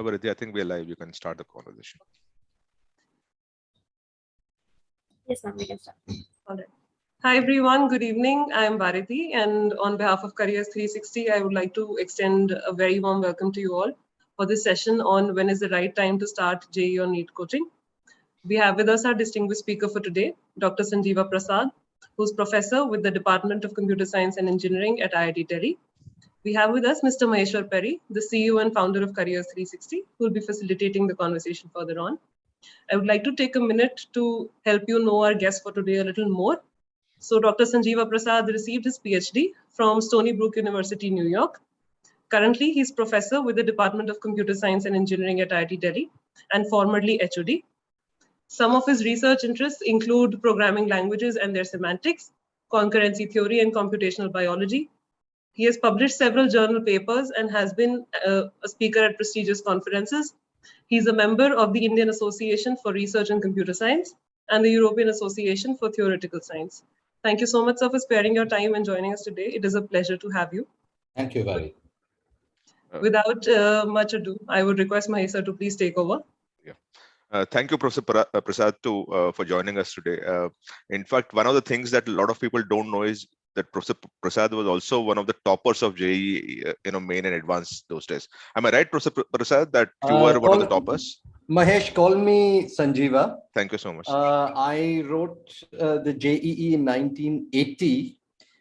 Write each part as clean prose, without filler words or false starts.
Bharati, I think we're live. You can start the conversation. Yes, ma'am, we can start. All right. Hi, everyone. Good evening. I am Bharati, and on behalf of Careers 360, I would like to extend a very warm welcome to you all for this session on when is the right time to start JEE or NEET coaching. We have with us our distinguished speaker for today, Dr. Sanjeeva Prasad, who's professor with the Department of Computer Science and Engineering at IIT Delhi. We have with us Mr. Maheshwar Perry, the CEO and founder of Careers 360, who will be facilitating the conversation further on. I would like to take a minute to help you know our guest for today a little more. So Dr. Sanjeeva Prasad received his PhD from Stony Brook University, New York. Currently, he's professor with the Department of Computer Science and Engineering at IIT Delhi and formerly HOD. Some of his research interests include programming languages and their semantics, concurrency theory and computational biology. He has published several journal papers and has been a speaker at prestigious conferences. He's a member of the Indian Association for Research in Computer Science and the European Association for Theoretical Science. Thank you so much, sir, for sparing your time and joining us today. It is a pleasure to have you. Thank you, Vari. Without much ado, I would request Mahesh sir to please take over. Thank you, Professor Prasad, for joining us today. In fact, one of the things that a lot of people don't know is that Professor Prasad was also one of the toppers of JEE, main and advanced those days. Am I right, Professor Prasad, that you were one of the toppers? Mahesh, call me Sanjeeva. Thank you so much. I wrote the JEE in 1980,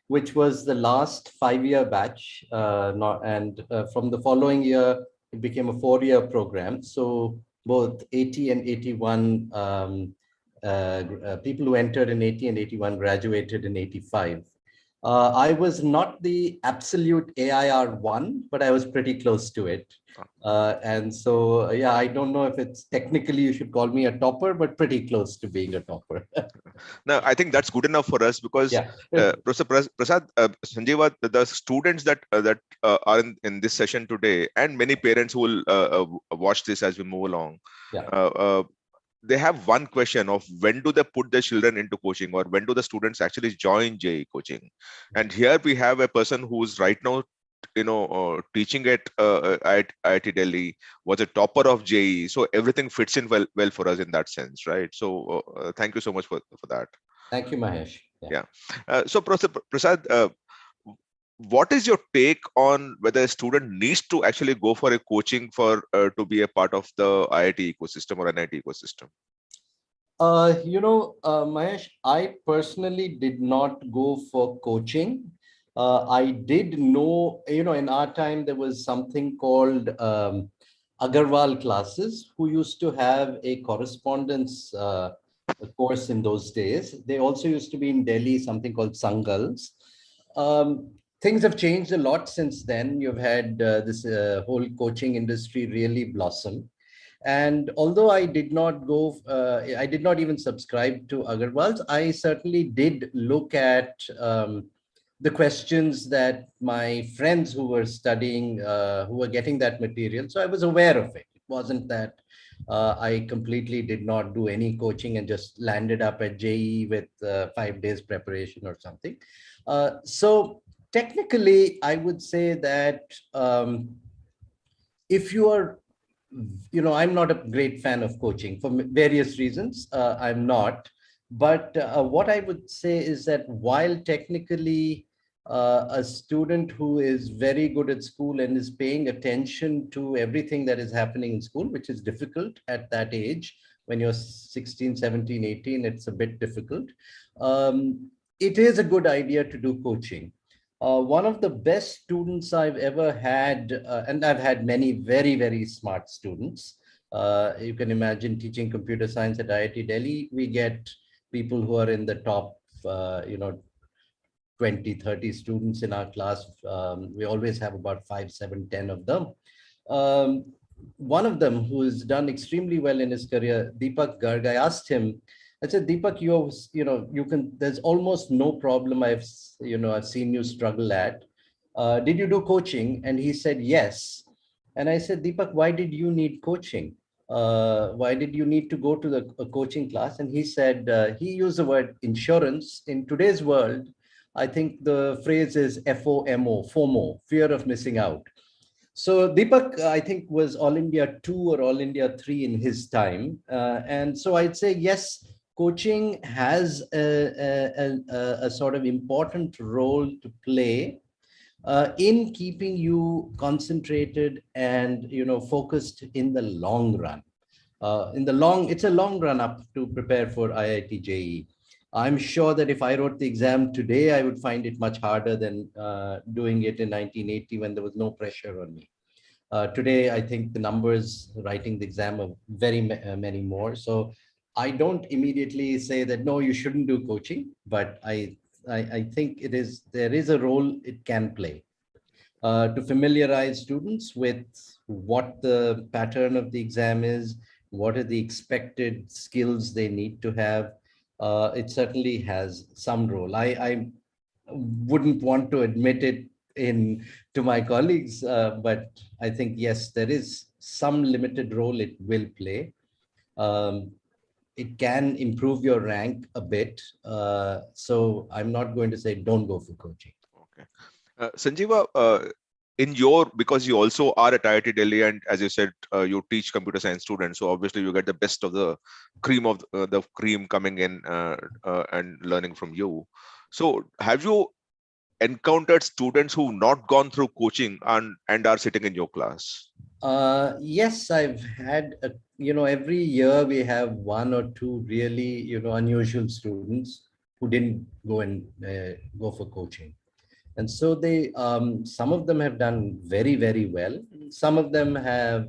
which was the last 5-year batch. And from the following year, it became a 4-year program. So both 80 and 81, people who entered in 80 and 81 graduated in 85. I was not the absolute AIR1, but I was pretty close to it. And so, yeah, I don't know if it's technically you should call me a topper, but pretty close to being a topper. No, I think that's good enough for us because Professor Prasad, Sanjeeva, the students that are in this session today, and many parents who will watch this as we move along, they have one question of when do they put their children into coaching, or when do the students actually join JEE coaching? And here we have a person who's right now teaching at IIT Delhi, was a topper of JEE, so everything fits in well for us in that sense, right? So thank you so much for that. Thank you, Mahesh. So Professor Prasad, what is your take on whether a student needs to actually go for a coaching for to be a part of the IIT ecosystem or NIT ecosystem? Mahesh, I personally did not go for coaching. I did know, in our time, there was something called Agarwal classes, who used to have a correspondence course in those days. They also used to be in Delhi, something called Sangals. Things have changed a lot since then. You've had this whole coaching industry really blossom. And although I did not go, I did not even subscribe to Agarwal's, I certainly did look at the questions that my friends who were studying, who were getting that material. So I was aware of it. It wasn't that I completely did not do any coaching and just landed up at JEE with 5 days preparation or something. So technically, I would say that if you are, I'm not a great fan of coaching for various reasons. I'm not. But what I would say is that while technically a student who is very good at school and is paying attention to everything that is happening in school, which is difficult at that age, when you're 16, 17, 18, it's a bit difficult. It is a good idea to do coaching. One of the best students I've ever had, and I've had many very, very smart students. You can imagine teaching computer science at IIT Delhi, we get people who are in the top, 20, 30 students in our class. We always have about 5, 7, 10 of them. One of them who has done extremely well in his career, Deepak Garg, I asked him, I said, Deepak, there's almost no problem I've seen you struggle at. Did you do coaching? And he said, yes. And I said, Deepak, why did you need coaching? Why did you need to go to a coaching class? And he said, he used the word insurance. In today's world, I think the phrase is FOMO, fear of missing out. So Deepak, I think, was All India 2 or All India 3 in his time. And so I'd say, yes, coaching has a sort of important role to play in keeping you concentrated and, focused in the long run. It's a long run up to prepare for IIT JEE. I'm sure that if I wrote the exam today, I would find it much harder than doing it in 1980 when there was no pressure on me. Today, I think the numbers writing the exam are very many more. So I don't immediately say that, no, you shouldn't do coaching, but I think there is a role it can play to familiarize students with what the pattern of the exam is, what are the expected skills they need to have. It certainly has some role. I wouldn't want to admit it to my colleagues, but I think, yes, there is some limited role it will play. It can improve your rank a bit. So I'm not going to say don't go for coaching. Okay. Sanjeeva, because you also are at IIT Delhi, and as you said, you teach computer science students, so obviously you get the best of the cream coming in and learning from you. So have you encountered students who've not gone through coaching and are sitting in your class? Yes, I've had, every year we have one or two really, unusual students who didn't go for coaching. And so some of them have done very, very well. Some of them have,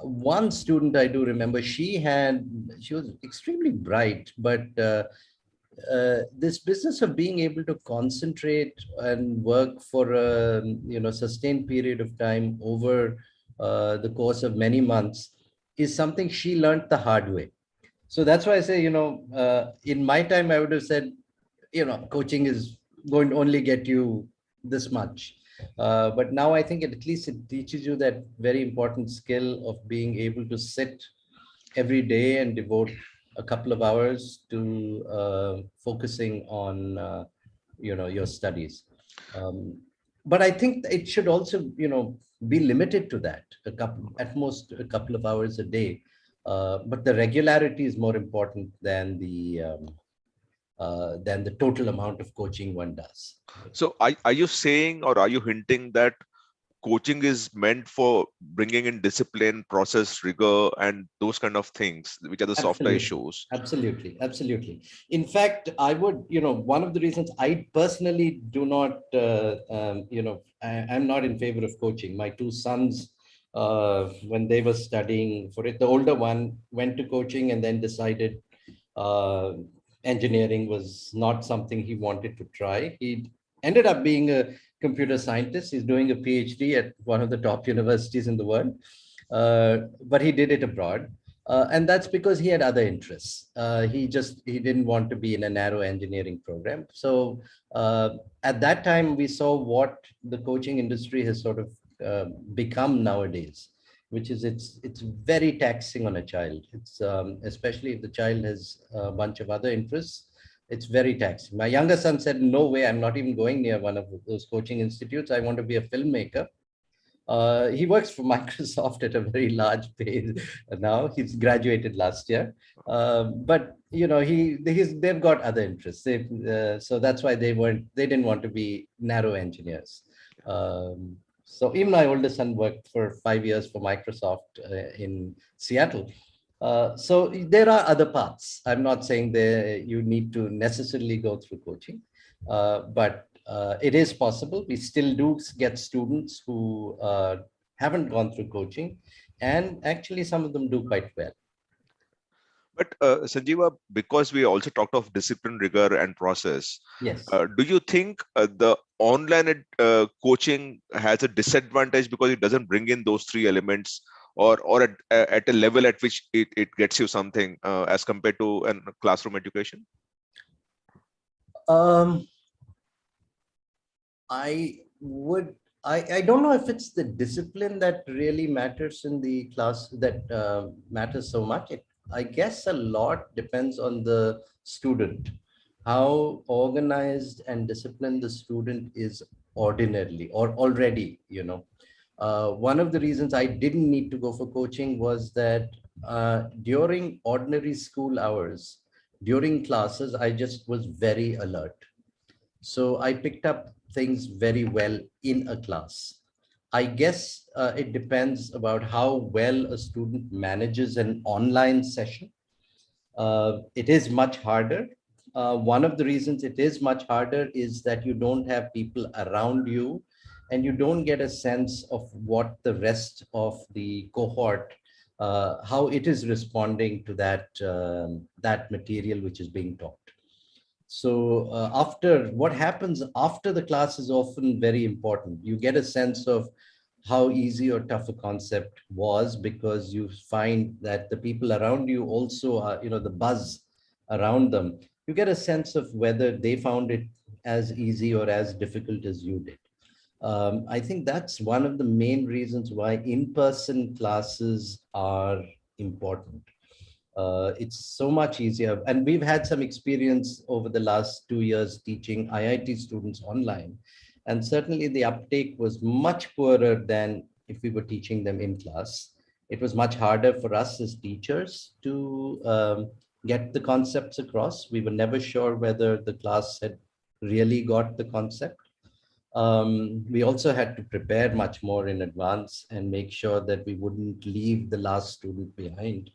one student I do remember, she was extremely bright, but this business of being able to concentrate and work for a sustained period of time over the course of many months is something she learned the hard way. So that's why I say, in my time, I would have said, coaching is going to only get you this much. But now I think at least it teaches you that very important skill of being able to sit every day and devote a couple of hours to focusing on, your studies. But I think it should also, be limited to that, at most a couple of hours a day. But the regularity is more important than the total amount of coaching one does. So are you saying, or are you hinting that coaching is meant for bringing in discipline, process, rigor, and those kind of things, which are the softer issues? Absolutely. In fact, I would, one of the reasons I personally do not, I'm not in favor of coaching. My two sons, when they were studying for it, the older one went to coaching and then decided engineering was not something he wanted to try. He ended up being a computer scientist. He's doing a PhD at one of the top universities in the world, but he did it abroad. And that's because he had other interests. He didn't want to be in a narrow engineering program. So at that time, we saw what the coaching industry has sort of become nowadays, which is it's very taxing on a child. It's especially if the child has a bunch of other interests. It's very taxing. My younger son said, no way, I'm not even going near one of those coaching institutes. I want to be a filmmaker. He works for Microsoft at a very large pay now. He's graduated last year, but they've got other interests. So that's why they didn't want to be narrow engineers. So even my oldest son worked for 5 years for Microsoft in Seattle. So there are other paths. I'm not saying you need to necessarily go through coaching, but it is possible. We still do get students who haven't gone through coaching, and actually some of them do quite well. But Sanjeeva, because we also talked of discipline, rigor, and process, yes. Do you think the online coaching has a disadvantage because it doesn't bring in those three elements, or at a level at which it gets you something as compared to a classroom education? I don't know if it's the discipline that really matters in the class that matters so much. I guess a lot depends on the student, how organized and disciplined the student is ordinarily or already, one of the reasons I didn't need to go for coaching was that during ordinary school hours, during classes, I just was very alert. So I picked up things very well in a class. I guess it depends about how well a student manages an online session. It is much harder. One of the reasons it is much harder is that you don't have people around you and you don't get a sense of what the rest of the cohort, how it is responding to that material which is being taught. So what happens after the class is often very important. You get a sense of how easy or tough a concept was, because you find that the people around you also are, the buzz around them. You get a sense of whether they found it as easy or as difficult as you did. I think that's one of the main reasons why in-person classes are important. It's so much easier. And we've had some experience over the last 2 years teaching IIT students online. And certainly the uptake was much poorer than if we were teaching them in class. It was much harder for us as teachers to get the concepts across. We were never sure whether the class had really got the concept. We also had to prepare much more in advance and make sure that we wouldn't leave the last student behind.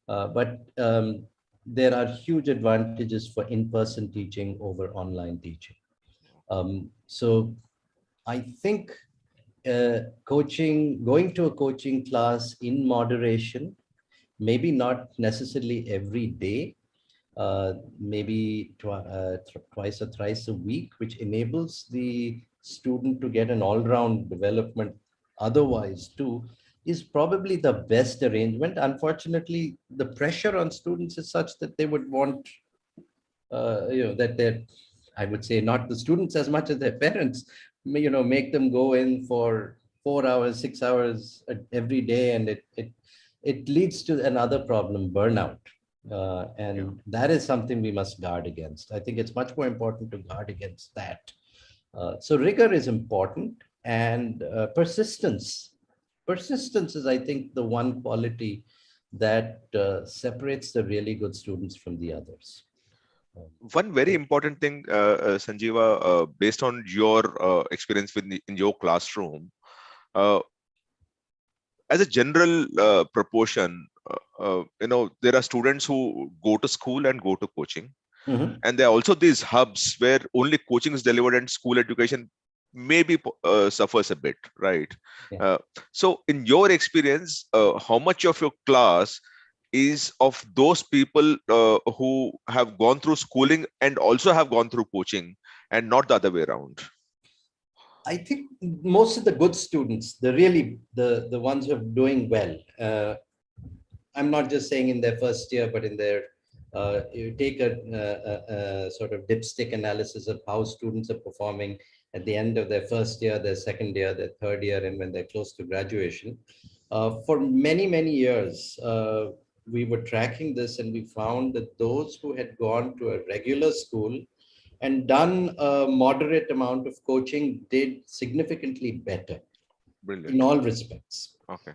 But there are huge advantages for in-person teaching over online teaching. So I think going to a coaching class in moderation, maybe not necessarily every day, maybe twice or thrice a week, which enables the student to get an all-round development otherwise too, is probably the best arrangement. Unfortunately, the pressure on students is such that they would want, that they're, I would say, not the students as much as their parents, make them go in for 4 hours, 6 hours every day. And it leads to another problem, burnout. And that is something we must guard against. I think it's much more important to guard against that. So rigor is important, and persistence. Persistence is, I think, the one quality that separates the really good students from the others. One very important thing, Sanjeeva, based on your experience in your classroom, as a general proportion, there are students who go to school and go to coaching. Mm-hmm. And there are also these hubs where only coaching is delivered and school education maybe suffers a bit, right? Yeah. So in your experience, how much of your class is of those people who have gone through schooling and also have gone through coaching, and not the other way around? I think most of the good students, the ones who are doing well, I'm not just saying in their first year, but in their, you take a sort of dipstick analysis of how students are performing at the end of their first year, their second year, their third year, and when they're close to graduation. For many, many years, we were tracking this, and we found that those who had gone to a regular school and done a moderate amount of coaching did significantly better. Brilliant. In all respects. Okay.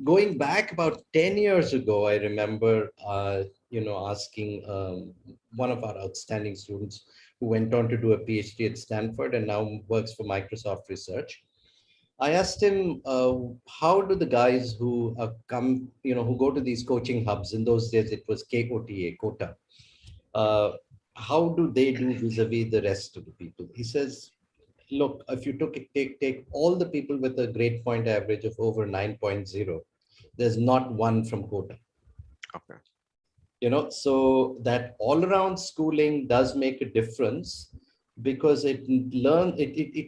Going back about 10 years ago, I remember, asking one of our outstanding students who went on to do a PhD at Stanford and now works for Microsoft Research. I asked him, how do the guys who who go to these coaching hubs, in those days it was KOTA, how do they do vis-a-vis the rest of the people? He says, look, if you take all the people with a grade point average of over 9.0, there's not one from quota. Okay. So that all-around schooling does make a difference, because it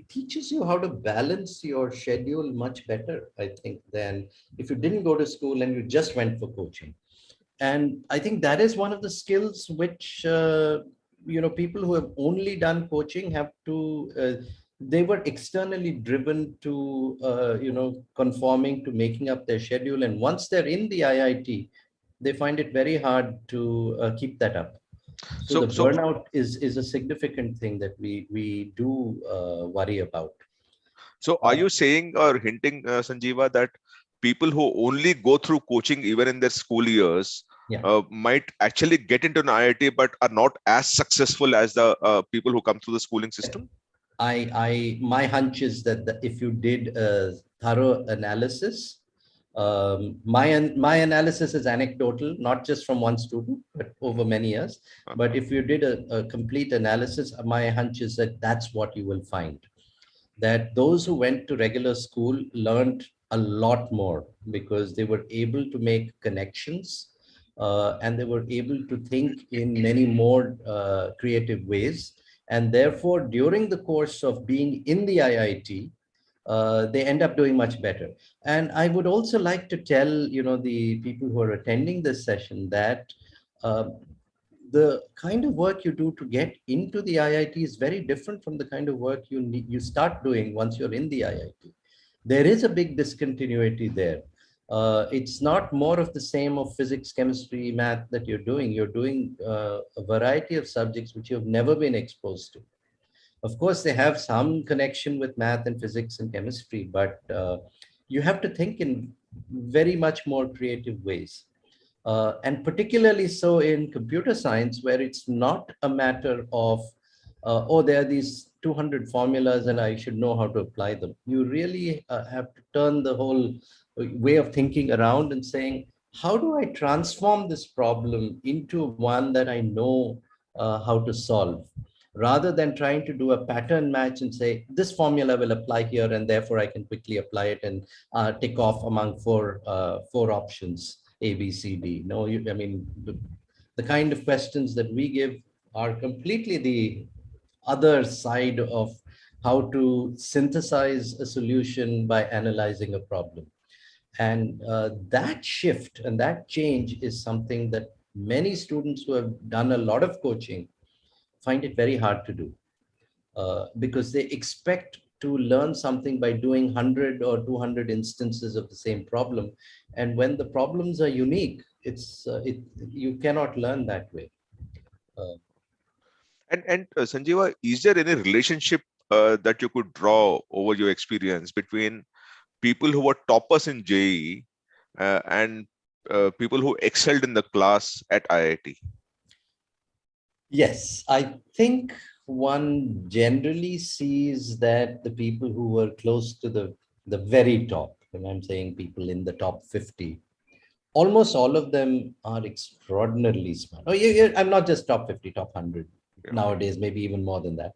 teaches you how to balance your schedule much better, I think, than if you didn't go to school and you just went for coaching. And I think that is one of the skills which, people who have only done coaching have to, they were externally driven to, conforming to making up their schedule. And once they're in the IIT, they find it very hard to keep that up. So the burnout is a significant thing that we do worry about. So are you saying or hinting, Sanjeeva, that people who only go through coaching even in their school years might actually get into an IIT but are not as successful as the people who come through the schooling system? My hunch is that if you did a thorough analysis, my analysis is anecdotal, not just from one student, but over many years. But if you did a complete analysis, my hunch is that that's what you will find. That those who went to regular school learned a lot more because they were able to make connections and they were able to think in many more creative ways. And therefore, during the course of being in the IIT, they end up doing much better. And I would also like to tell, the people who are attending this session that the kind of work you do to get into the IIT is very different from the kind of work you start doing once you're in the IIT. There is a big discontinuity there. It's not more of the same of physics, chemistry, math that you're doing. You're doing a variety of subjects which you've never been exposed to. Of course, they have some connection with math and physics and chemistry, but you have to think in very much more creative ways. And particularly so in computer science, where it's not a matter of, oh, there are these 200 formulas and I should know how to apply them. You really have to turn the whole way of thinking around and saying, how do I transform this problem into one that I know how to solve? Rather than trying to do a pattern match and say, this formula will apply here and therefore I can quickly apply it and tick off among four options. A, B, C, D. No, I mean, the kind of questions that we give are completely the other side of how to synthesize a solution by analyzing a problem. And that shift and that change is something that many students who have done a lot of coaching find it very hard to do because they expect to learn something by doing 100 or 200 instances of the same problem. And when the problems are unique, you cannot learn that way. And Sanjeeva, is there any relationship that you could draw over your experience between people who were toppers in JEE and people who excelled in the class at IIT? Yes, I think one generally sees that the people who were close to the very top, and I'm saying people in the top 50, almost all of them are extraordinarily smart. Oh, yeah, I'm not just top 50, top 100 nowadays, maybe even more than that.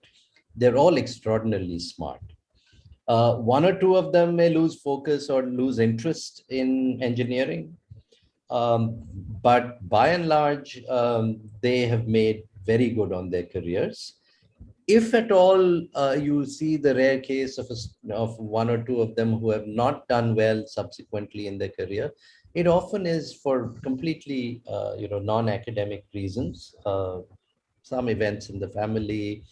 They're all extraordinarily smart. One or two of them may lose focus or lose interest in engineering. But by and large, they have made very good on their careers. If at all you see the rare case of one or two of them who have not done well subsequently in their career, it often is for completely non-academic reasons, some events in the family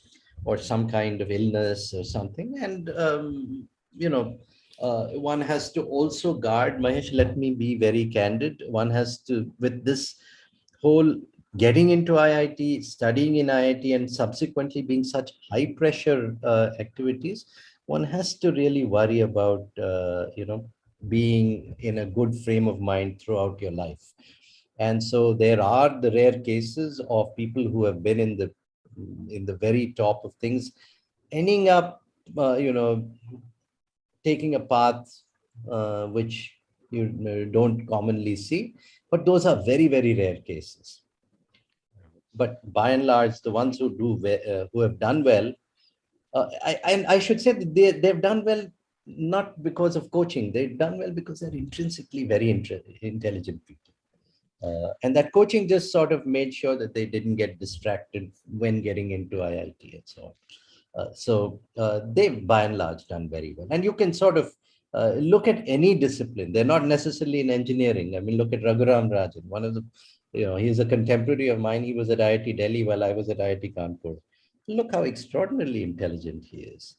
or some kind of illness or something. And one has to also guard, Mahesh, let me be very candid. One has to, with this whole getting into IIT, studying in IIT, and subsequently being such high pressure activities, one has to really worry about, being in a good frame of mind throughout your life. And so there are the rare cases of people who have been in the very top of things, ending up, taking a path which you don't commonly see, but those are very, very rare cases. But by and large, the ones who who have done well, and I should say that they've done well not because of coaching. They've done well because they're intrinsically very intelligent people. And that coaching just sort of made sure that they didn't get distracted when getting into IIT and so on. They've by and large done very well. And you can sort of look at any discipline. They're not necessarily in engineering. I mean, look at Raghuram Rajan, one of the, he's a contemporary of mine. He was at IIT Delhi while I was at IIT Kanpur. Look how extraordinarily intelligent he is.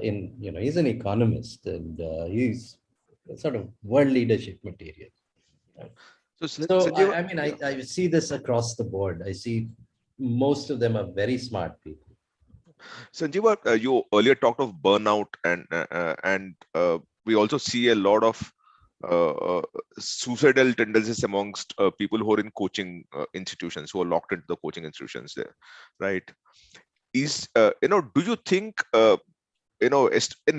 He's an economist and he's sort of world leadership material. So I see this across the board. I see most of them are very smart people. Sanjeeva, you earlier talked of burnout, and we also see a lot of suicidal tendencies amongst people who are in coaching institutions, who are locked into the coaching institutions there, right? Is do you think an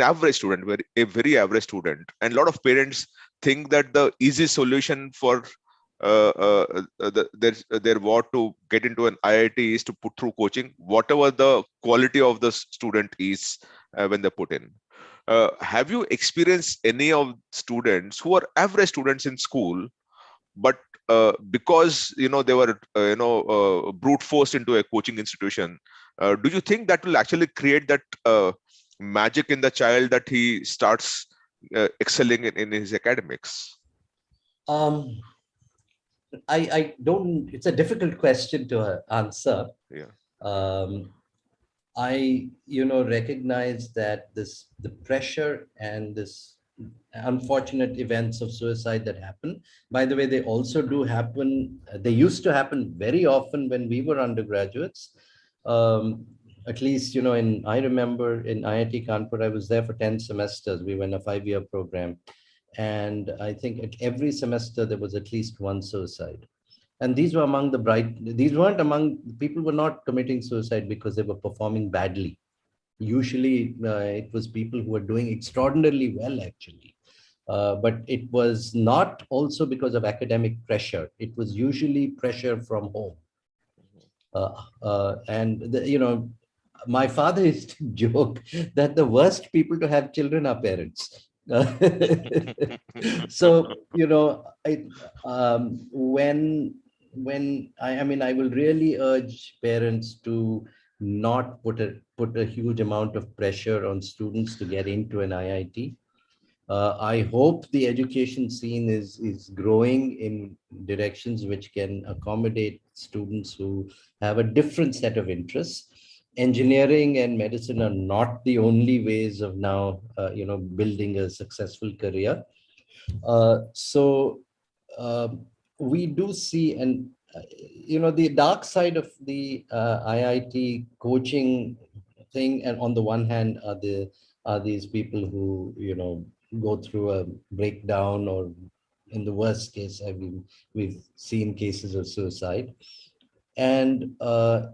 average student, a very average student, and a lot of parents think that the easy solution for their what to get into an IIT is to put through coaching, whatever the quality of the student is when they put in. Have you experienced any of students who are average students in school, but because they were brute forced into a coaching institution? Do you think that will actually create that magic in the child that he starts excelling in his academics? I don't, it's a difficult question to answer. Yeah. I, recognize that the pressure and this unfortunate events of suicide that happen, by the way, they also do happen. They used to happen very often when we were undergraduates. At least, I remember in IIT Kanpur, I was there for 10 semesters. We were in a 5-year program. And I think at every semester, there was at least one suicide. And these were among the these weren't among, people were not committing suicide because they were performing badly. Usually it was people who were doing extraordinarily well, actually. But it was not also because of academic pressure. It was usually pressure from home. My father used to joke that the worst people to have children are parents. So, I will really urge parents to not put a huge amount of pressure on students to get into an IIT. I hope the education scene is growing in directions which can accommodate students who have a different set of interests. Engineering and medicine are not the only ways of now, building a successful career. We do see, and the dark side of the IIT coaching thing, and on the one hand are these people who go through a breakdown, or in the worst case, we've seen cases of suicide. And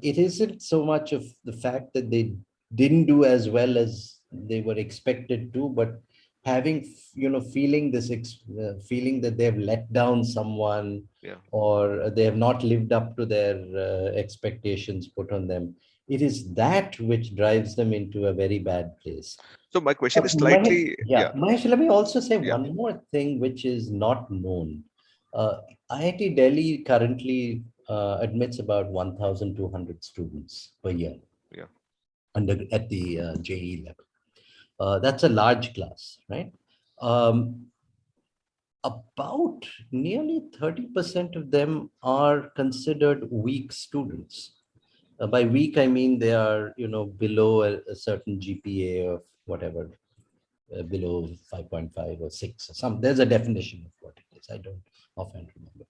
it isn't so much of the fact that they didn't do as well as they were expected to, but having, feeling feeling that they've let down someone, Yeah. or they have not lived up to their expectations put on them. It is that which drives them into a very bad place. So my question is slightly, Mahesh, let me also say Yeah. one more thing which is not known. IIT Delhi currently admits about 1,200 students per year. Yeah. At the JEE level. That's a large class, right? About nearly 30% of them are considered weak students. By weak, I mean they are, below a certain GPA of whatever, below 5.5 or 6 or some. There's a definition of what it is. I don't offhand remember.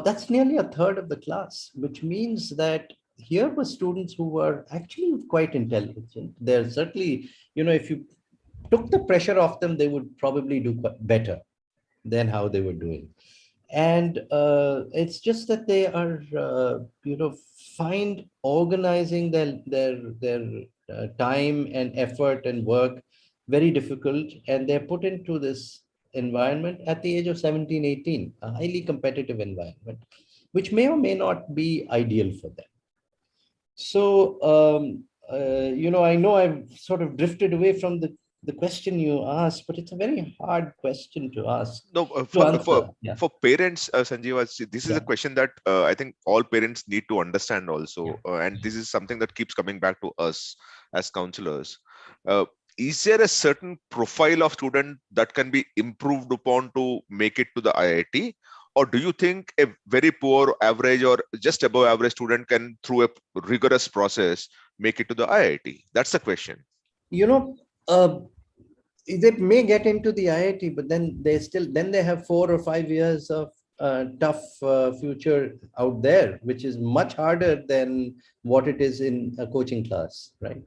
That's nearly a third of the class, which means that here were students who were actually quite intelligent. They're certainly, if you took the pressure off them, they would probably do better than how they were doing. And it's just that they are, find organizing their time and effort and work very difficult. And they're put into this environment at the age of 17, 18, a highly competitive environment, which may or may not be ideal for them. So, I know I've sort of drifted away from the question you asked, but it's a very hard question to ask. No, for parents, Sanjeeva, this is a question that I think all parents need to understand also. And this is something that keeps coming back to us as counselors. Is there a certain profile of student that can be improved upon to make it to the IIT? Or do you think a very poor, average, or just above average student can, through a rigorous process, make it to the IIT? That's the question. They may get into the IIT, but then they have 4 or 5 years of tough future out there, which is much harder than what it is in a coaching class, right?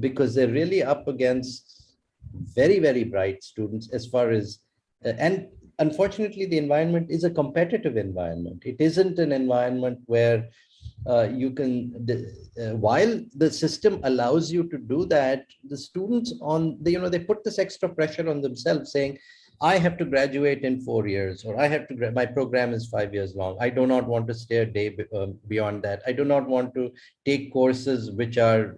Because they're really up against very, very bright students as far as, and unfortunately, the environment is a competitive environment. It isn't an environment where you can, while the system allows you to do that, the students on the, they put this extra pressure on themselves saying, I have to graduate in 4 years, or I have to, my program is 5 years long. I do not want to stay a day beyond that. I do not want to take courses which are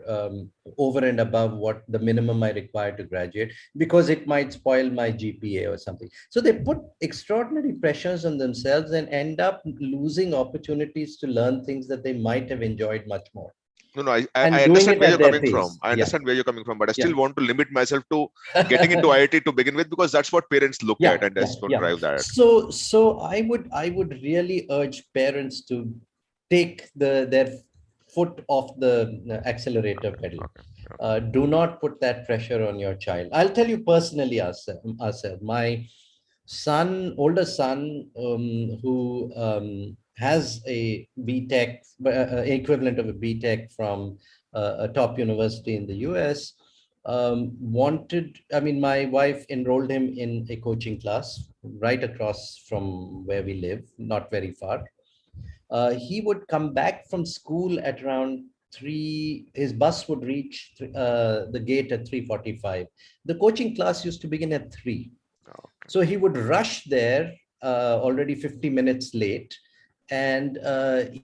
over and above what the minimum I require to graduate, because it might spoil my GPA or something. So they put extraordinary pressures on themselves and end up losing opportunities to learn things that they might have enjoyed much more. No, I understand where you're coming from. I understand where you're coming from, but I still want to limit myself to getting into IIT to begin with, because that's what parents look at and just don't drive that. So I would really urge parents to take their foot off the accelerator pedal. Do not put that pressure on your child. I'll tell you personally, Asad, my older son, who has a BTech, equivalent of a BTech from a top university in the US, my wife enrolled him in a coaching class right across from where we live, not very far. He would come back from school at around 3, his bus would reach the gate at 3:45. The coaching class used to begin at 3. So he would rush there already 50 minutes late, and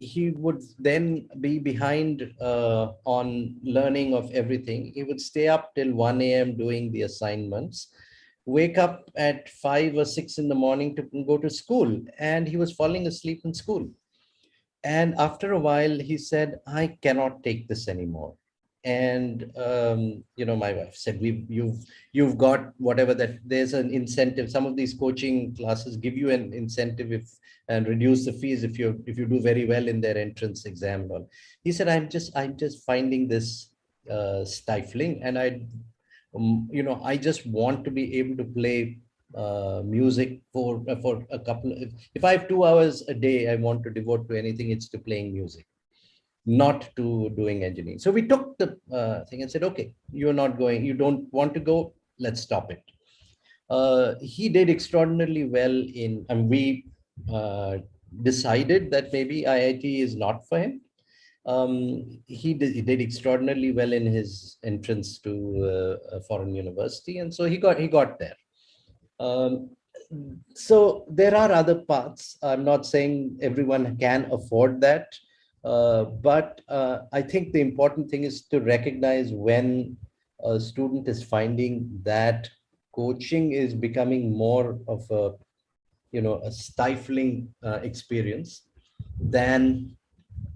he would then be behind on learning of everything. He would stay up till 1 a.m. doing the assignments, wake up at 5 or 6 in the morning to go to school, and he was falling asleep in school. And after a while, he said, I cannot take this anymore. And my wife said, you've got whatever, that there's an incentive. Some of these coaching classes give you an incentive and reduce the fees if you do very well in their entrance exam and all. He said, I'm just finding this stifling, and I just want to be able to play music for a couple of, if I have 2 hours a day I want to devote to anything, it's to playing music, not to doing engineering. So we took the thing and said, okay, you don't want to go, let's stop it. He did extraordinarily well and we decided that maybe IIT is not for him. He did extraordinarily well in his entrance to a foreign university, and so he got there. So there are other paths. I'm not saying everyone can afford that. But I think the important thing is to recognize when a student is finding that coaching is becoming more of a stifling experience than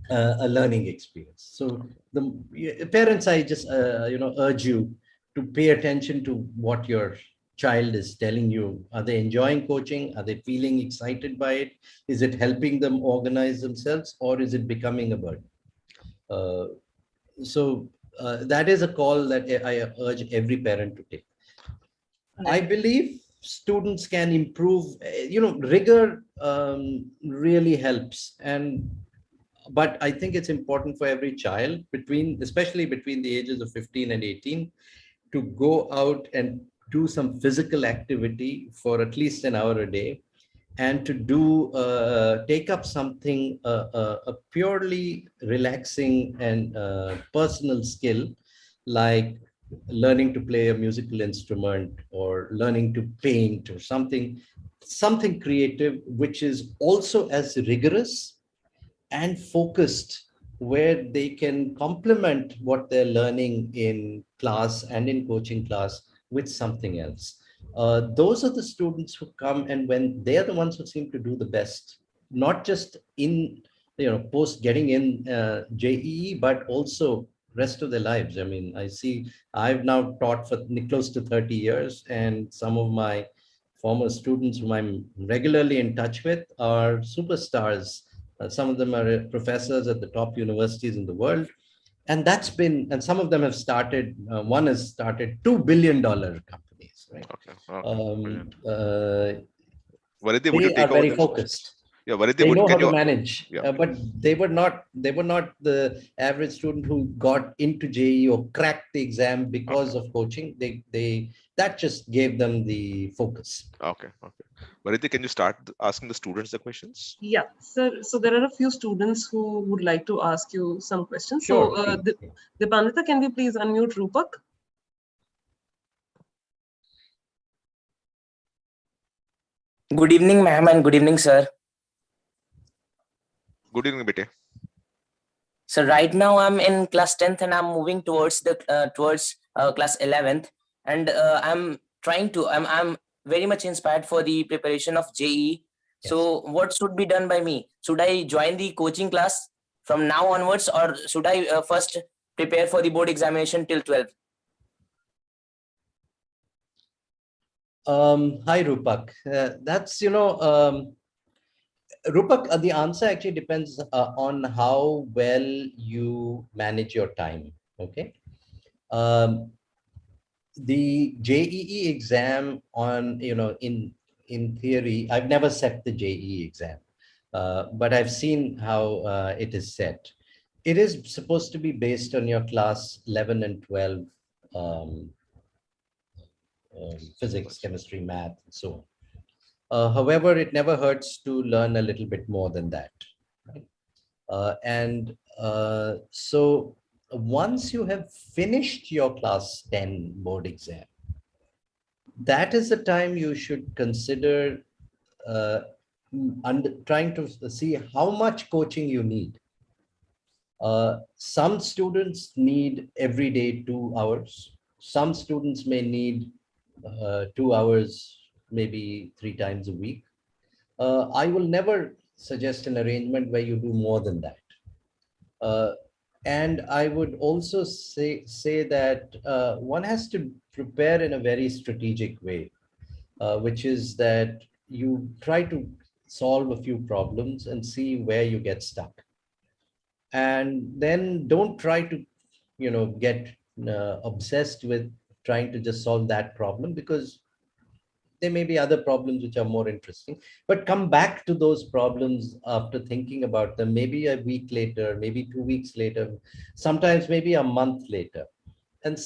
a learning experience. So the parents, I just urge you to pay attention to what your child is telling you. Are they enjoying coaching? Are they feeling excited by it? Is it helping them organize themselves, or is it becoming a burden? So that is a call that I urge every parent to take. I believe students can improve, rigor really helps. But I think it's important for every child, especially between the ages of 15 and 18, to go out and do some physical activity for at least an hour a day, and to take up something, a purely relaxing and personal skill, like learning to play a musical instrument or learning to paint or something creative, which is also as rigorous and focused, where they can complement what they're learning in class and in coaching class with something else. Those are the students who come, and when they're the ones who seem to do the best, not just in post getting in JEE, but also rest of their lives. I mean, I've now taught for close to 30 years, and some of my former students whom I'm regularly in touch with are superstars. Some of them are professors at the top universities in the world. And some of them have started, one has started $2 billion companies, right? Okay. Varidhi, would They you take are over very this? focused. Yeah, Varidhi, They know how you... to manage, Yeah. but they were not the average student who got into JEE or cracked the exam because of coaching. That just gave them the focus. Okay. Varidhi, can you start asking the students the questions? Yeah, sir. So there are a few students who would like to ask you some questions. Sure. So Dipandita, can we please unmute Rupak? Good evening, ma'am, and good evening, sir. Good evening, Bete. So right now I'm in class 10th and I'm moving towards class 11th, and I'm very much inspired for the preparation of JEE. Yes. So what should be done by me? Should I join the coaching class from now onwards, or should I first prepare for the board examination till 12th? Hi, Rupak. That's, Rupak, the answer actually depends on how well you manage your time. Okay. The JEE exam in theory, I've never set the JEE exam, but I've seen how it is set. It is supposed to be based on your class 11 and 12 physics, chemistry, math, and so on. However, it never hurts to learn a little bit more than that. Right? So once you have finished your class 10 board exam, that is the time you should consider trying to see how much coaching you need. Some students need every day 2 hours. Some students may need 2 hours, maybe 3 times a week. I will never suggest an arrangement where you do more than that. And I would also say that one has to prepare in a very strategic way, which is that you try to solve a few problems and see where you get stuck. And then don't try to, get obsessed with trying to just solve that problem, because there may be other problems which are more interesting. But come back to those problems after thinking about them, maybe a week later, maybe 2 weeks later, sometimes maybe a month later. And,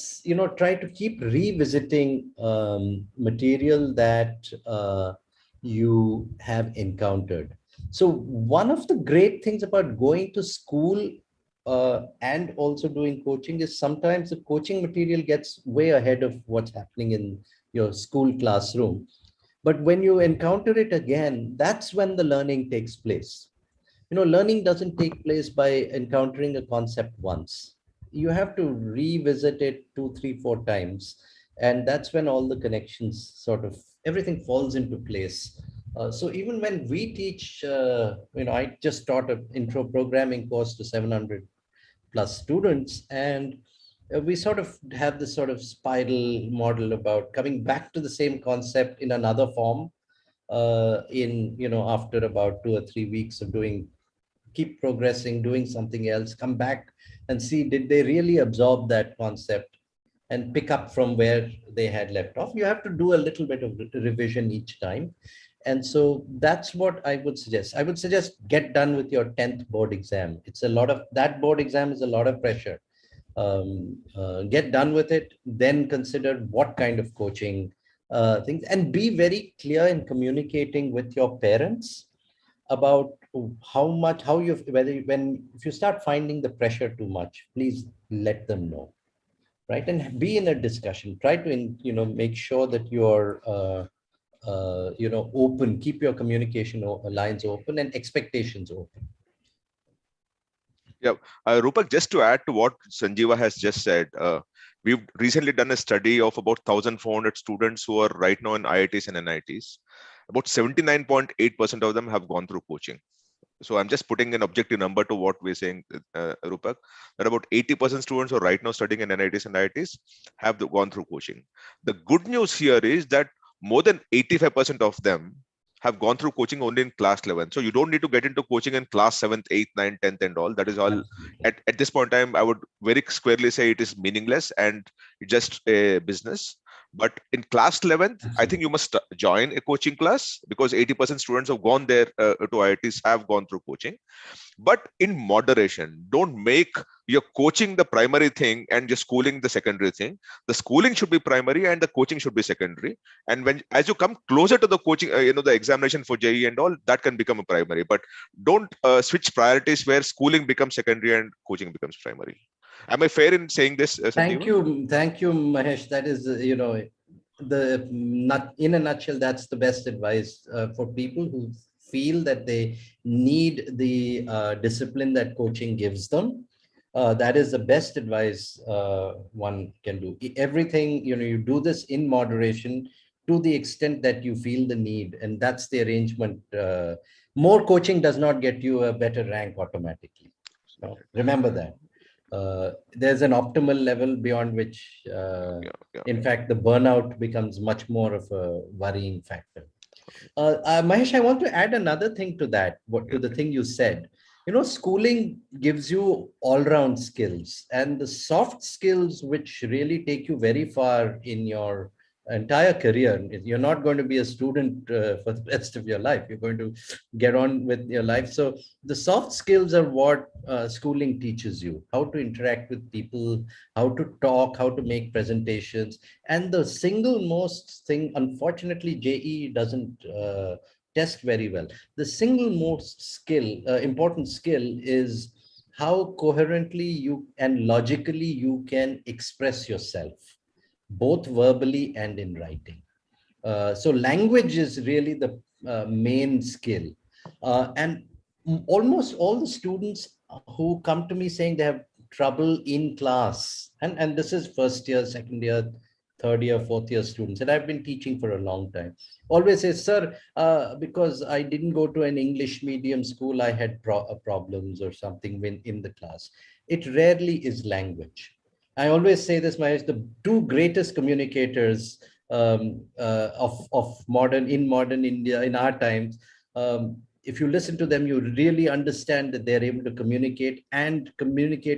try to keep revisiting material that you have encountered. So one of the great things about going to school and also doing coaching is sometimes the coaching material gets way ahead of what's happening in your school classroom. But when you encounter it again, that's when the learning takes place. Learning doesn't take place by encountering a concept once. You have to revisit it 2, 3, 4 times. And that's when all the connections everything falls into place. So even when we teach, I just taught an intro programming course to 700 plus students, and we have this spiral model about coming back to the same concept in another form after about 2 or 3 weeks of keep progressing, doing something else, come back and see, did they really absorb that concept and pick up from where they had left off. You have to do a little bit of revision each time. And so that's what I would suggest. I would suggest get done with your 10th board exam. That board exam is a lot of pressure. Get done with it, then consider what kind of coaching things, and be very clear in communicating with your parents about if you start finding the pressure too much, please let them know, right? And be in a discussion. Try to make sure that you're open, keep your communication lines open and expectations open. Yeah, Rupak, just to add to what Sanjeeva has just said, we've recently done a study of about 1,400 students who are right now in IITs and NITs. About 79.8% of them have gone through coaching. So I'm just putting an objective number to what we're saying, Rupak, that about 80% students who are right now studying in NITs and IITs have gone through coaching. The good news here is that more than 85% of them have gone through coaching only in class 11. So you don't need to get into coaching in class 7th, 8th, 9th, 10th and all. That is all. At this point in time, I would very squarely say it is meaningless and just a business. But in class 11th, I think you must join a coaching class, because 80% students have gone there to IITs, have gone through coaching. But in moderation. Don't make your coaching the primary thing and your schooling the secondary thing. The schooling should be primary and the coaching should be secondary. And as you come closer to the coaching, the examination for JEE and all, that can become a primary. But don't switch priorities where schooling becomes secondary and coaching becomes primary. Am I fair in saying this, Sanjeev? Thank you, Mahesh. That is, in a nutshell, that's the best advice for people who feel that they need the discipline that coaching gives them. That is the best advice one can do. Everything, you do this in moderation to the extent that you feel the need, and that's the arrangement. More coaching does not get you a better rank automatically. So remember that. There's an optimal level beyond which, in fact, the burnout becomes much more of a worrying factor. Mahesh, I want to add another thing to that, to the thing you said. Schooling gives you all-round skills, and the soft skills which really take you very far in your entire career. You're not going to be a student for the rest of your life. You're going to get on with your life. So the soft skills are what schooling teaches you: how to interact with people, how to talk, how to make presentations. And the single most thing, unfortunately, JEE doesn't test very well. The single most important skill is how coherently you and logically you can express yourself, both verbally and in writing. So language is really the main skill. And almost all the students who come to me saying they have trouble in class, and this is first year, second year, third year, fourth year students, and I've been teaching for a long time, always say, sir, because I didn't go to an English medium school, I had problems or something in the class. It rarely is language. I always say this, Mahesh, the two greatest communicators of modern India in our times, if you listen to them, you really understand that they're able to communicate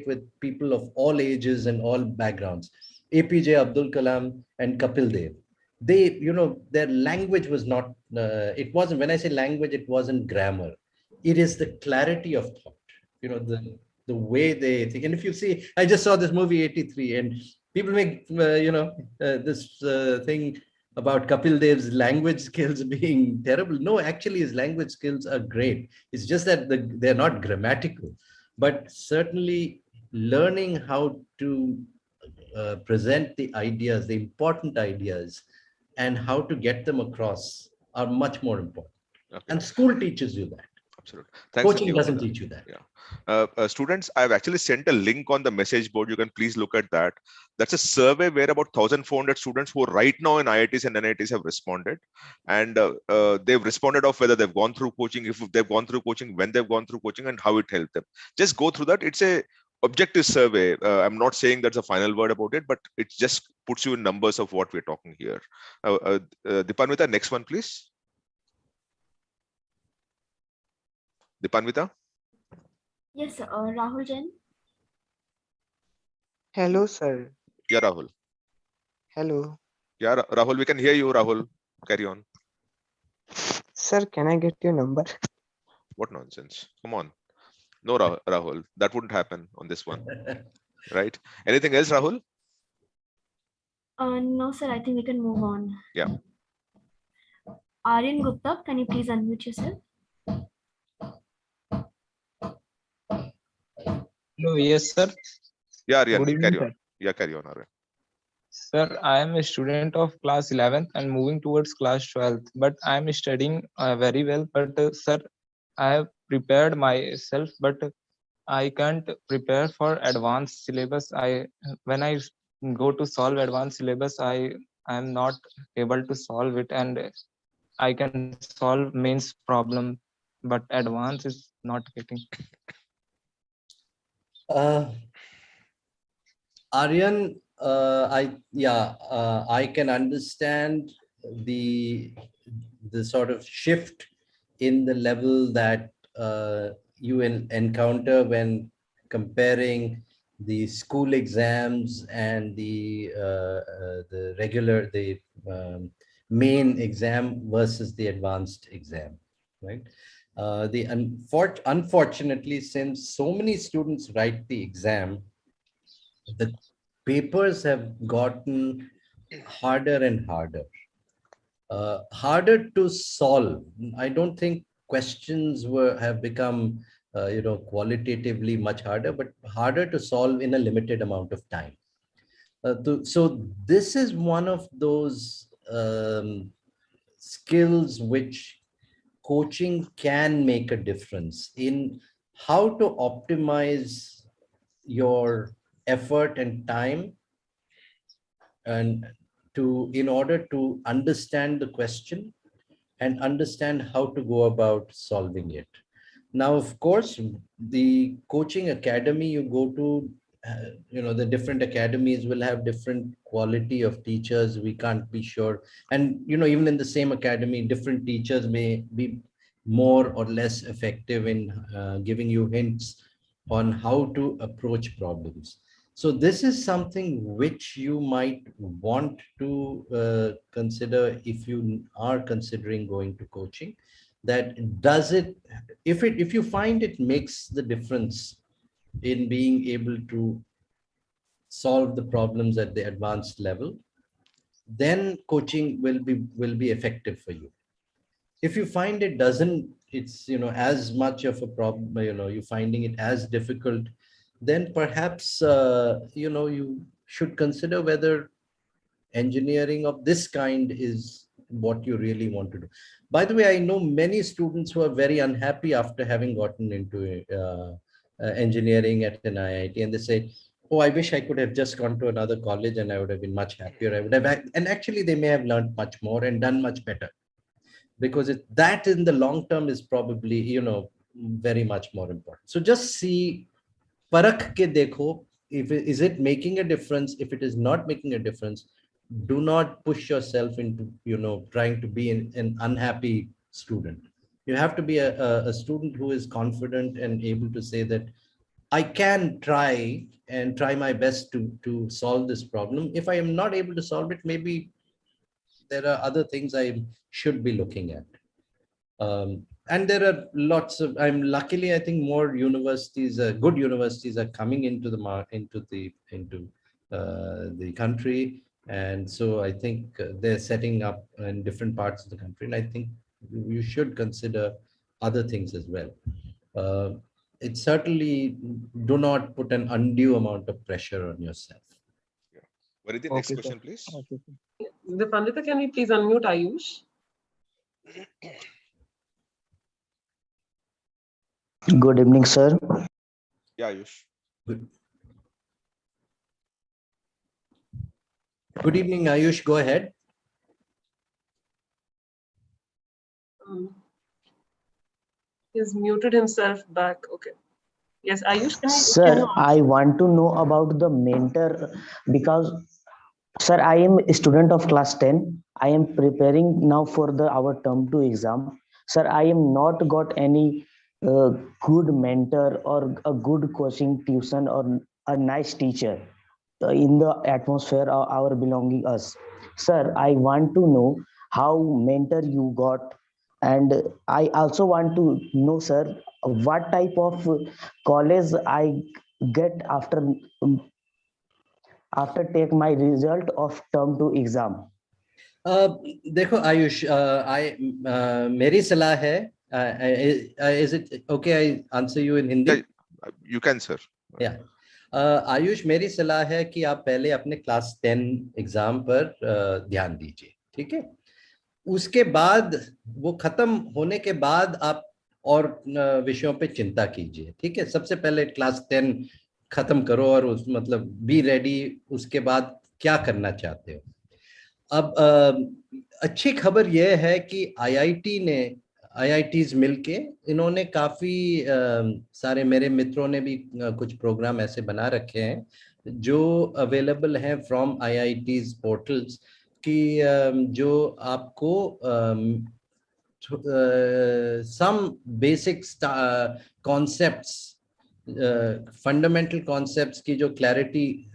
with people of all ages and all backgrounds. APJ Abdul Kalam and Kapil Dev. They, their language was not, it wasn't, when I say language, it wasn't grammar. It is the clarity of thought, the way they think. And if you see, I just saw this movie 83, and people make, this thing about Kapil Dev's language skills being terrible. No, actually his language skills are great. It's just that they're not grammatical, but certainly learning how to present the ideas, the important ideas, and how to get them across are much more important. Okay. And school teaches you that. Absolutely. Thanks. Coaching doesn't teach you that. Yeah. Students, I've actually sent a link on the message board. You can please look at that. That's a survey where about 1,400 students who are right now in IITs and NITs have responded. And they've responded of whether they've gone through coaching, if they've gone through coaching, when they've gone through coaching, and how it helped them. Just go through that. It's a objective survey. I'm not saying that's a final word about it, but it just puts you in numbers of what we're talking here. Dipanvita, next one, please. Dipanvita? Yes, Rahul Jain. Hello, sir. Yeah, Rahul. Hello. Yeah, Rahul, we can hear you, Rahul. Carry on. Sir, can I get your number? What nonsense. Come on. No, Rahul, that wouldn't happen on this one. Right? Anything else, Rahul? No, sir, I think we can move on. Yeah. Aryan Gupta, can you please unmute yourself? Hello, yes, sir. Yeah, Aryan, Good evening, carry on. sir. Yeah, carry on, Aryan. Sir, I am a student of class 11th and moving towards class 12th, but I am studying very well. But sir, I have prepared myself, but I can't prepare for advanced syllabus. When I go to solve advanced syllabus, I am not able to solve it, and I can solve mains problem, but advanced is not getting. Aryan, I can understand the sort of shift in the level that you encounter when comparing the school exams and the main exam versus the advanced exam, right? Unfortunately, since so many students write the exam, the papers have gotten harder and harder. Harder to solve. I don't think questions have become qualitatively much harder, but harder to solve in a limited amount of time. So this is one of those skills which coaching can make a difference in how to optimize your effort and time, and in order to understand the question and understand how to go about solving it. Now, of course, the coaching academy you go to, the different academies will have different quality of teachers. We can't be sure. And, even in the same academy, different teachers may be more or less effective in giving you hints on how to approach problems. So this is something which you might want to consider if you are considering going to coaching. That does it, if you find it makes the difference in being able to solve the problems at the advanced level, then coaching will be effective for you. If you find it doesn't, it's as much of a problem, you're finding it as difficult, then perhaps you should consider whether engineering of this kind is what you really want to do. By the way, I know many students who are very unhappy after having gotten into engineering at an IIT, and they say, oh, I wish I could have just gone to another college and I would have been much happier. I would have, and actually they may have learned much more and done much better, because that in the long term is probably, very much more important. So just see, parakh ke dekho, is it making a difference? If it is not making a difference, do not push yourself into, trying to be an unhappy student. You have to be a student who is confident and able to say that I can try my best to solve this problem. If I am not able to solve it, maybe there are other things I should be looking at. And there are lots of, luckily, I think more universities, good universities are coming into the country. And so I think they're setting up in different parts of the country. And I think you should consider other things as well. It certainly do not put an undue amount of pressure on yourself. Yeah. What is the next question, please? Okay. The Pandita, can we please unmute Ayush? Good evening, sir. Yeah, Ayush. Good evening, Ayush. Go ahead. He's muted himself back. Okay. Yes, Ayush, Sir, I want to know about the mentor, because, sir, I am a student of class 10. I am preparing now for our term 2 exam. Sir, I am not got any good mentor or a good coaching tuition or a nice teacher in the atmosphere of our belonging us. Sir, I want to know how mentor you got, and I also want to know, sir, what type of college I get after take my result of term 2 exam. देखो आयुष, मेरी सलाह है, is it okay I answer you in Hindi? Yeah, you can, sir. Yeah. Ayush, मेरी सलाह है कि आप पहले अपने क्लास 10 एग्जाम पर ध्यान दीजिए, ठीक है? उसके बाद वो खत्म होने के बाद आप और विषयों पे चिंता कीजिए, ठीक है? सबसे पहले क्लास 10 खत्म करो और मतलब बी रेडी, उसके बाद क्या करना चाहते हो। अब अच्छी खबर यह है कि IITs मिलके इन्होंने काफी सारे, मेरे मित्रों ने भी कुछ प्रोग्राम ऐसे बना रखे हैं जो अवेलेबल हैं फ्रॉम IITs पोर्टल्स, कि जो आपको some basic concepts fundamental concepts की जो क्लैरिटी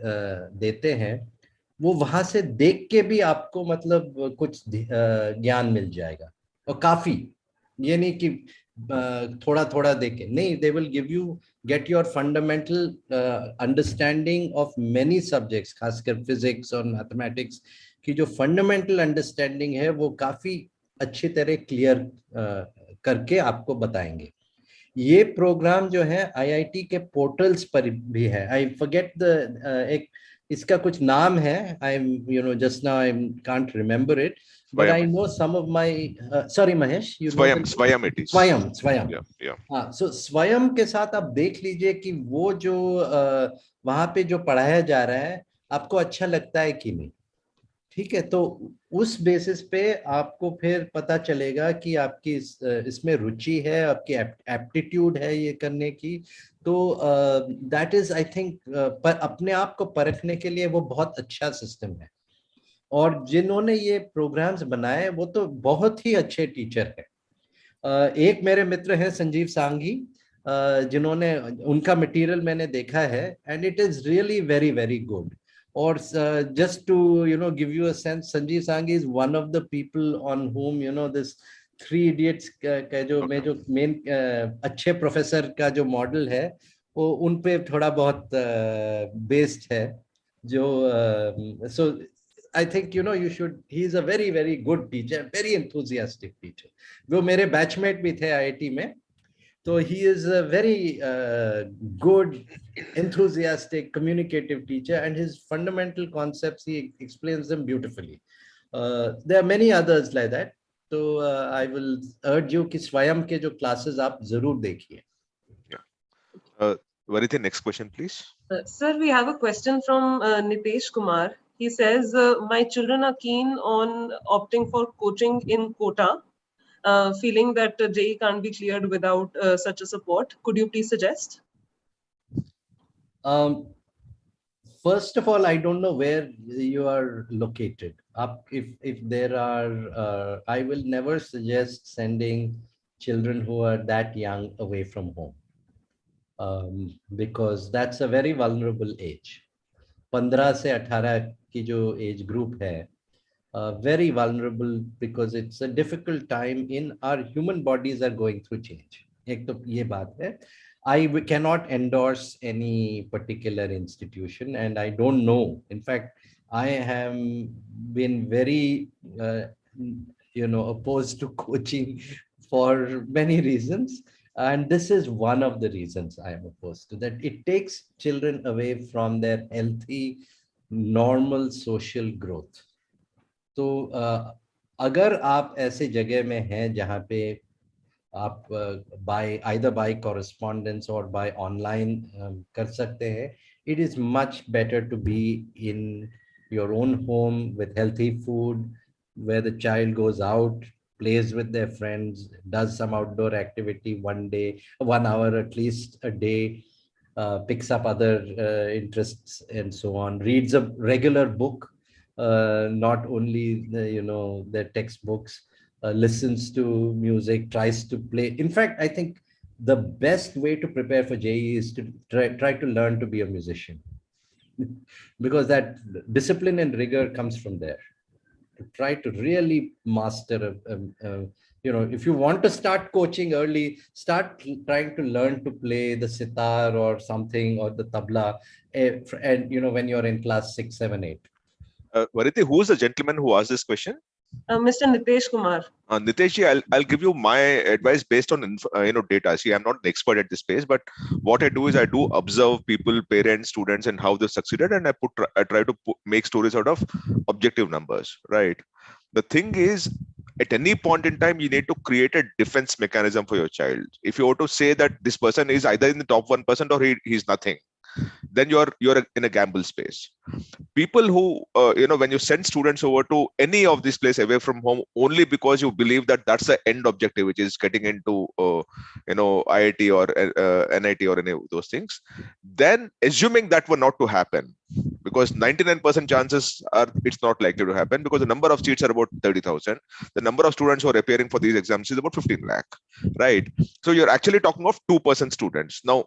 देते हैं, वो वहां से देख के भी आपको मतलब कुछ ज्ञान मिल जाएगा। और काफी, ये नहीं कि थोड़ा थोड़ा देखे, नहीं, they will give you get your fundamental understanding of many subjects, खासकर फिजिक्स और मैथमेटिक्स की जो फंडामेंटल अंडरस्टैंडिंग है वो काफी अच्छी तरह क्लियर करके आपको बताएंगे। ये प्रोग्राम जो है आईआईटी के पोर्टल्स पर भी है। आई फॉरगेट द एक इसका कुछ नाम है, I am just now I can't remember it, but I know some of my sorry Mahesh, you know Swayam it is Swayam. हाँ, सो स्वयं के साथ आप देख लीजिए कि वो जो वहां पे जो पढ़ाया जा रहा है आपको अच्छा लगता है कि नहीं। ठीक है, तो उस बेसिस पे आपको फिर पता चलेगा कि आपकी इसमें रुचि है, आपकी एप्टीट्यूड है ये करने की। तो दैट इज आई थिंक, पर अपने आप को परखने के लिए वो बहुत अच्छा सिस्टम है। और जिन्होंने ये प्रोग्राम्स बनाए वो तो बहुत ही अच्छे टीचर है। एक मेरे मित्र हैं संजीव सांघी, जिन्होंने, उनका मटेरियल मैंने देखा है and it is really very very good. और just to give you a sense, Sanjeev Sanghi is one of the people on whom this Three Idiots का जो मैं जो मेन अच्छे प्रोफेसर का जो मॉडल है वो उन पे थोड़ा बहुत बेस्ड है। जो so I think you should, he is a very very good teacher, very enthusiastic teacher। वो मेरे बैचमेट भी थे आईआईटी में, so he is a very good, enthusiastic, communicative teacher, and his fundamental concepts, he explains them beautifully। There are many others like that, so I will urge you कि स्वयं के जो classes आप जरूर देखिए। Variti, next question please। Sir, we have a question from Nitesh Kumar. He says, my children are keen on opting for coaching in quota, feeling that JEE can't be cleared without such a support. Could you please suggest? First of all, I don't know where you are located. If there are, I will never suggest sending children who are that young away from home, because that's a very vulnerable age. 15 से 18 की जो age group है, very vulnerable, because it's a difficult time in our human bodies are going through change। एक तो ये बात है। I cannot endorse any particular institution, and I don't know. In fact, I have been very opposed to coaching for many reasons, and this is one of the reasons I am opposed to that। It takes children away from their healthy, normal social growth। तो अगर आप ऐसे जगह में हैं जहाँ पे आप either by correspondence or by online कर सकते हैं, it is much better to be in your own home with healthy food, where the child goes out, plays with their friends, does some outdoor activity 1 hour at least a day, picks up other interests and so on, reads a regular book, not only the textbooks, listens to music, tries to play. In fact, I think the best way to prepare for JEE is to try to learn to be a musician, because that discipline and rigor comes from there. To try to really master if you want to start coaching early, start trying to learn to play the sitar or something, or the tabla, and when you're in class 6, 7, 8. Variti, who is the gentleman who asked this question? Mr. Nitesh Kumar. Nitesh, I'll give you my advice based on data. See, I'm not an expert at this space, but what I do is I do observe people, parents, students, and how they succeeded, and I try to make stories out of objective numbers. Right. The thing is, at any point in time, you need to create a defense mechanism for your child. If you were to say that this person is either in the top 1% or he's nothing, then you're in a gamble space. People who when you send students over to any of this place away from home only because you believe that that's the end objective, which is getting into IIT or NIT or any of those things, then assuming that were not to happen, because 99% chances are it's not likely to happen, because the number of seats are about 30,000. The number of students who are appearing for these exams is about 15 lakh, right? So you're actually talking of 2% students. Now,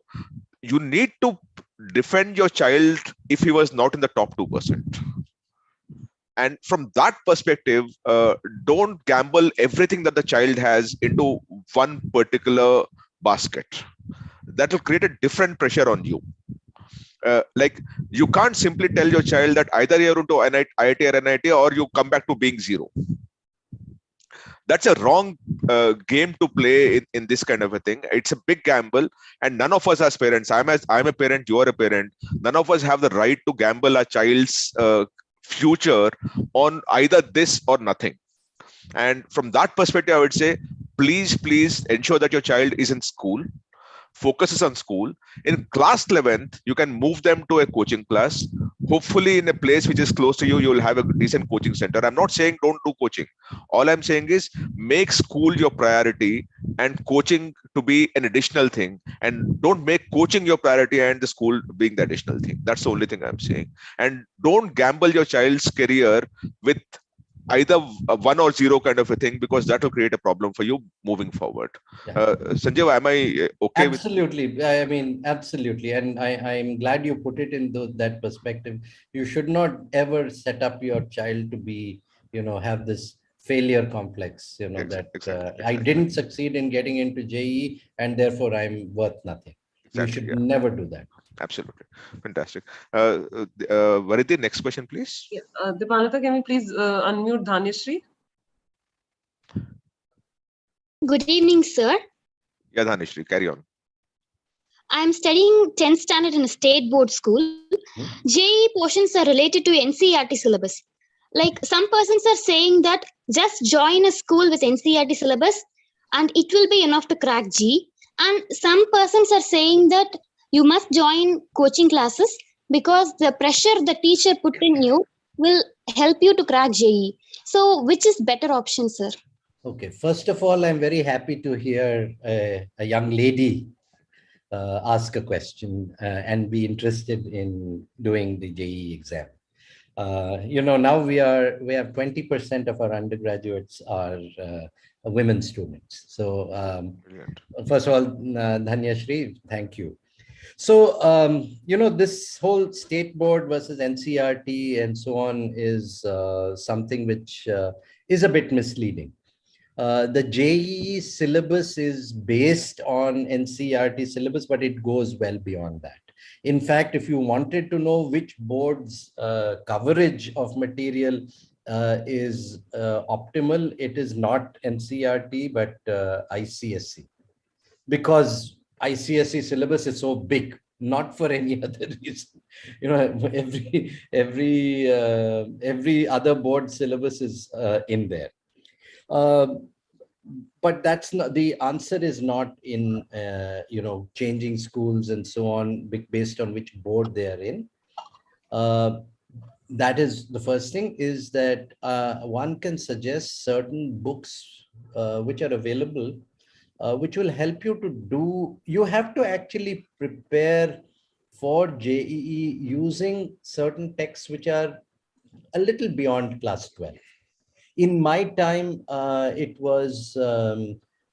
you need to defend your child if he was not in the top 2%. And from that perspective, don't gamble everything that the child has into one particular basket. That will create a different pressure on you. Like, you can't simply tell your child that either you're into IIT or NIT, or you come back to being zero. That's a wrong game to play in this kind of a thing. It's a big gamble, and none of us as parents, I'm a parent, you are a parent, none of us have the right to gamble our child's future on either this or nothing. And from that perspective, I would say, please ensure that your child is in school, focuses on school. In class 11th, you can move them to a coaching class. Hopefully in a place which is close to you, you will have a decent coaching center. I'm not saying don't do coaching. All I'm saying is make school your priority and coaching to be an additional thing, and don't make coaching your priority and the school being the additional thing. That's the only thing I'm saying. And don't gamble your child's career with either a 1 or 0 kind of a thing, because that will create a problem for you moving forward. Yeah. Sanjay, am I okay? Absolutely. I mean, absolutely. And I'm glad you put it in that perspective. You should not ever set up your child to be, have this failure complex, exactly. I didn't succeed in getting into JEE and therefore I'm worth nothing. Exactly, you should never do that. Absolutely. Fantastic. Variti, next question, please. Yeah. Dipanata, can we please unmute Dhanyashri? Good evening, sir. Yeah, Dhanyashri, carry on. I'm studying 10th standard in a state board school. JEE portions are related to NCERT syllabus. Like, some persons are saying that just join a school with NCERT syllabus and it will be enough to crack JEE. And some persons are saying that you must join coaching classes because the pressure the teacher put in you will help you to crack JEE. So which is better option, sir? Okay, first of all, I'm very happy to hear a young lady ask a question and be interested in doing the JEE exam. Now we have 20% of our undergraduates are women students. So first of all, Dhanyashri, thank you. So, this whole state board versus NCERT and so on is something which is a bit misleading. The JEE syllabus is based on NCERT syllabus, but it goes well beyond that. In fact, if you wanted to know which board's coverage of material is optimal, it is not NCERT, but ICSE. Because ICSE syllabus is so big, not for any other reason. Every other board syllabus is in there. But that's not the answer. Is not in changing schools and so on based on which board they are in. That is the first thing, is that one can suggest certain books which are available, which will help you to do. You have to actually prepare for JEE using certain texts which are a little beyond class 12. In my time, it was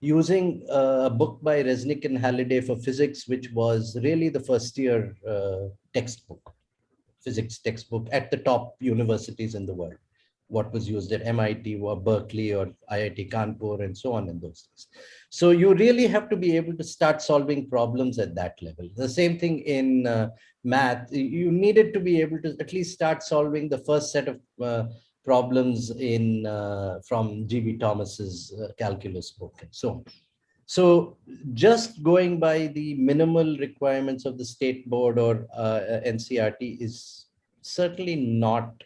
using a book by Resnick and Halliday for physics, which was really the first year textbook, physics textbook at the top universities in the world. What was used at MIT or Berkeley or IIT Kanpur and so on in those days. So you really have to be able to start solving problems at that level. The same thing in math. You needed to be able to at least start solving the first set of problems in from G.B. Thomas's calculus book and so on. So just going by the minimal requirements of the state board or NCERT is certainly not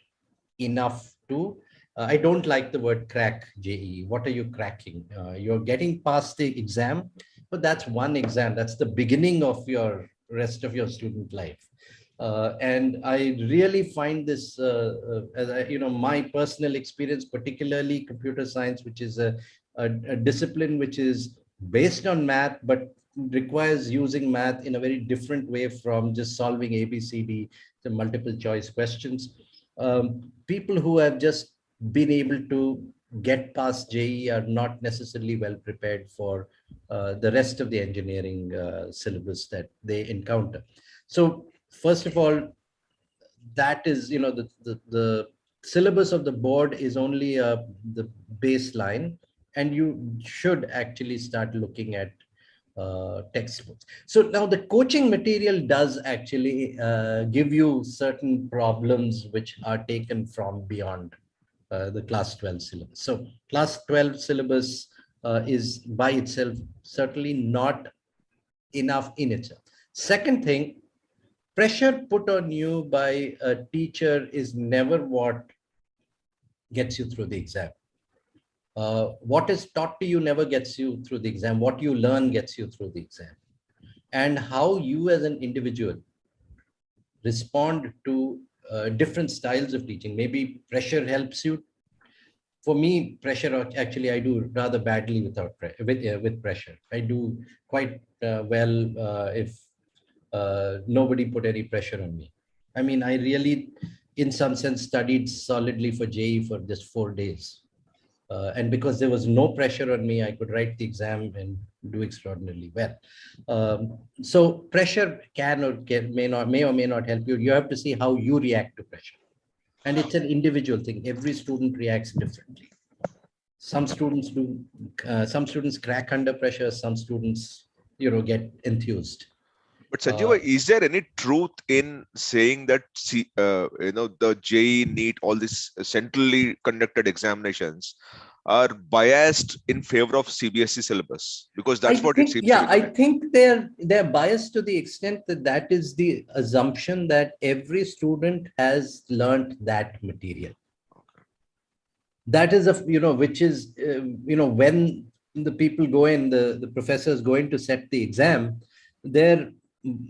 enough to, I don't like the word crack JEE. What are you cracking? You're getting past the exam, but that's one exam. That's the beginning of your rest of your student life. And I really find this, my personal experience, particularly computer science, which is a discipline which is based on math, but requires using math in a very different way from just solving ABCD, the multiple choice questions. People who have just been able to get past JEE are not necessarily well prepared for the rest of the engineering syllabus that they encounter. So first of all, that is, you know, the syllabus of the board is only the baseline, and you should actually start looking at textbooks. So now the coaching material does actually give you certain problems which are taken from beyond the class 12 syllabus. So class 12 syllabus is by itself certainly not enough in itself. Second thing, pressure put on you by a teacher is never what gets you through the exam. What is taught to you never gets you through the exam. What you learn gets you through the exam. And how you as an individual respond to different styles of teaching. Maybe pressure helps you. For me, pressure, actually, I do rather badly without with pressure. I do quite well if nobody put any pressure on me. I mean, I really, in some sense, studied solidly for JEE for just 4 days. And because there was no pressure on me, I could write the exam and do extraordinarily well. So pressure can or may or may not help you. You have to see how you react to pressure. And it's an individual thing. Every student reacts differently. Some students do, some students crack under pressure. Some students, you know, get enthused. But Sanjeeva, is there any truth in saying that you know, the JEE, NEET, all these centrally conducted examinations are biased in favor of CBSE syllabus? Because that's what it seems. Yeah, I think they're biased to the extent that that is the assumption that every student has learned that material. Okay. That is which is you know, when the people go in, the professors go in to set the exam, their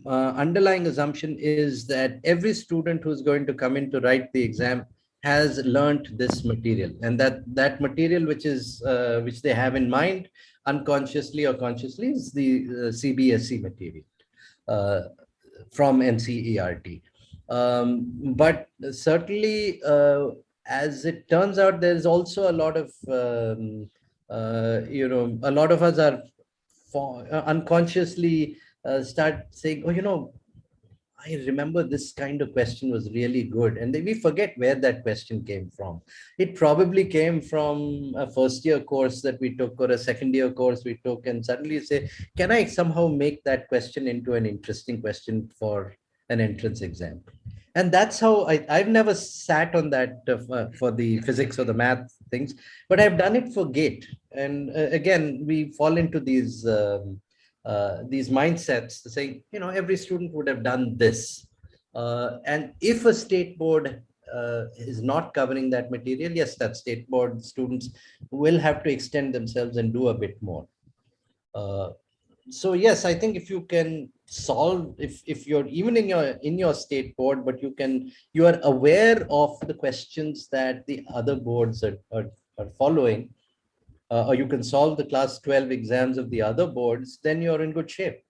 underlying assumption is that every student who's going to come in to write the exam has learned this material, and that material which is which they have in mind unconsciously or consciously is the CBSE material from NCERT. But certainly, as it turns out, there's also a lot of you know, a lot of us are unconsciously start saying, oh, you know, I remember this kind of question was really good. And then we forget where that question came from. It probably came from a first year course that we took or a second year course we took. And suddenly you say, can I somehow make that question into an interesting question for an entrance exam? And that's how I've never sat on that for the physics or the math things, but I've done it for GATE. And again, we fall into these mindsets saying, you know, every student would have done this. And if a state board is not covering that material, yes, that state board students will have to extend themselves and do a bit more. So yes, I think if you can solve, if you're even in your state board, but you are aware of the questions that the other boards are following, or you can solve the class 12 exams of the other boards, then you're in good shape.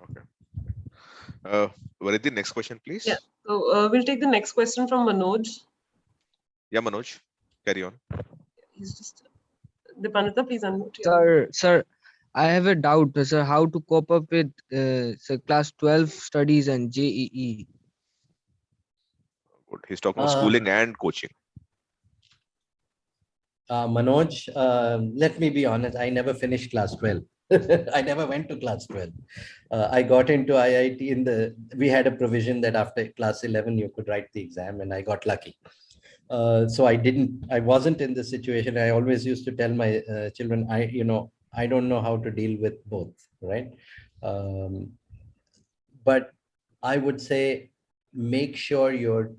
Okay. Varidhi, next question, please. Yeah. So we'll take the next question from Manoj. Yeah, Manoj, carry on. He's just Dipanita, please unmute. Sir, I have a doubt, sir, how to cope up with class 12 studies and JEE. Good. He's talking about schooling and coaching. Manoj, let me be honest, I never finished class 12. I never went to class 12. I got into IIT we had a provision that after class 11, you could write the exam, and I got lucky. So I wasn't in the situation. I always used to tell my children, I don't know how to deal with both, right? But I would say, make sure you're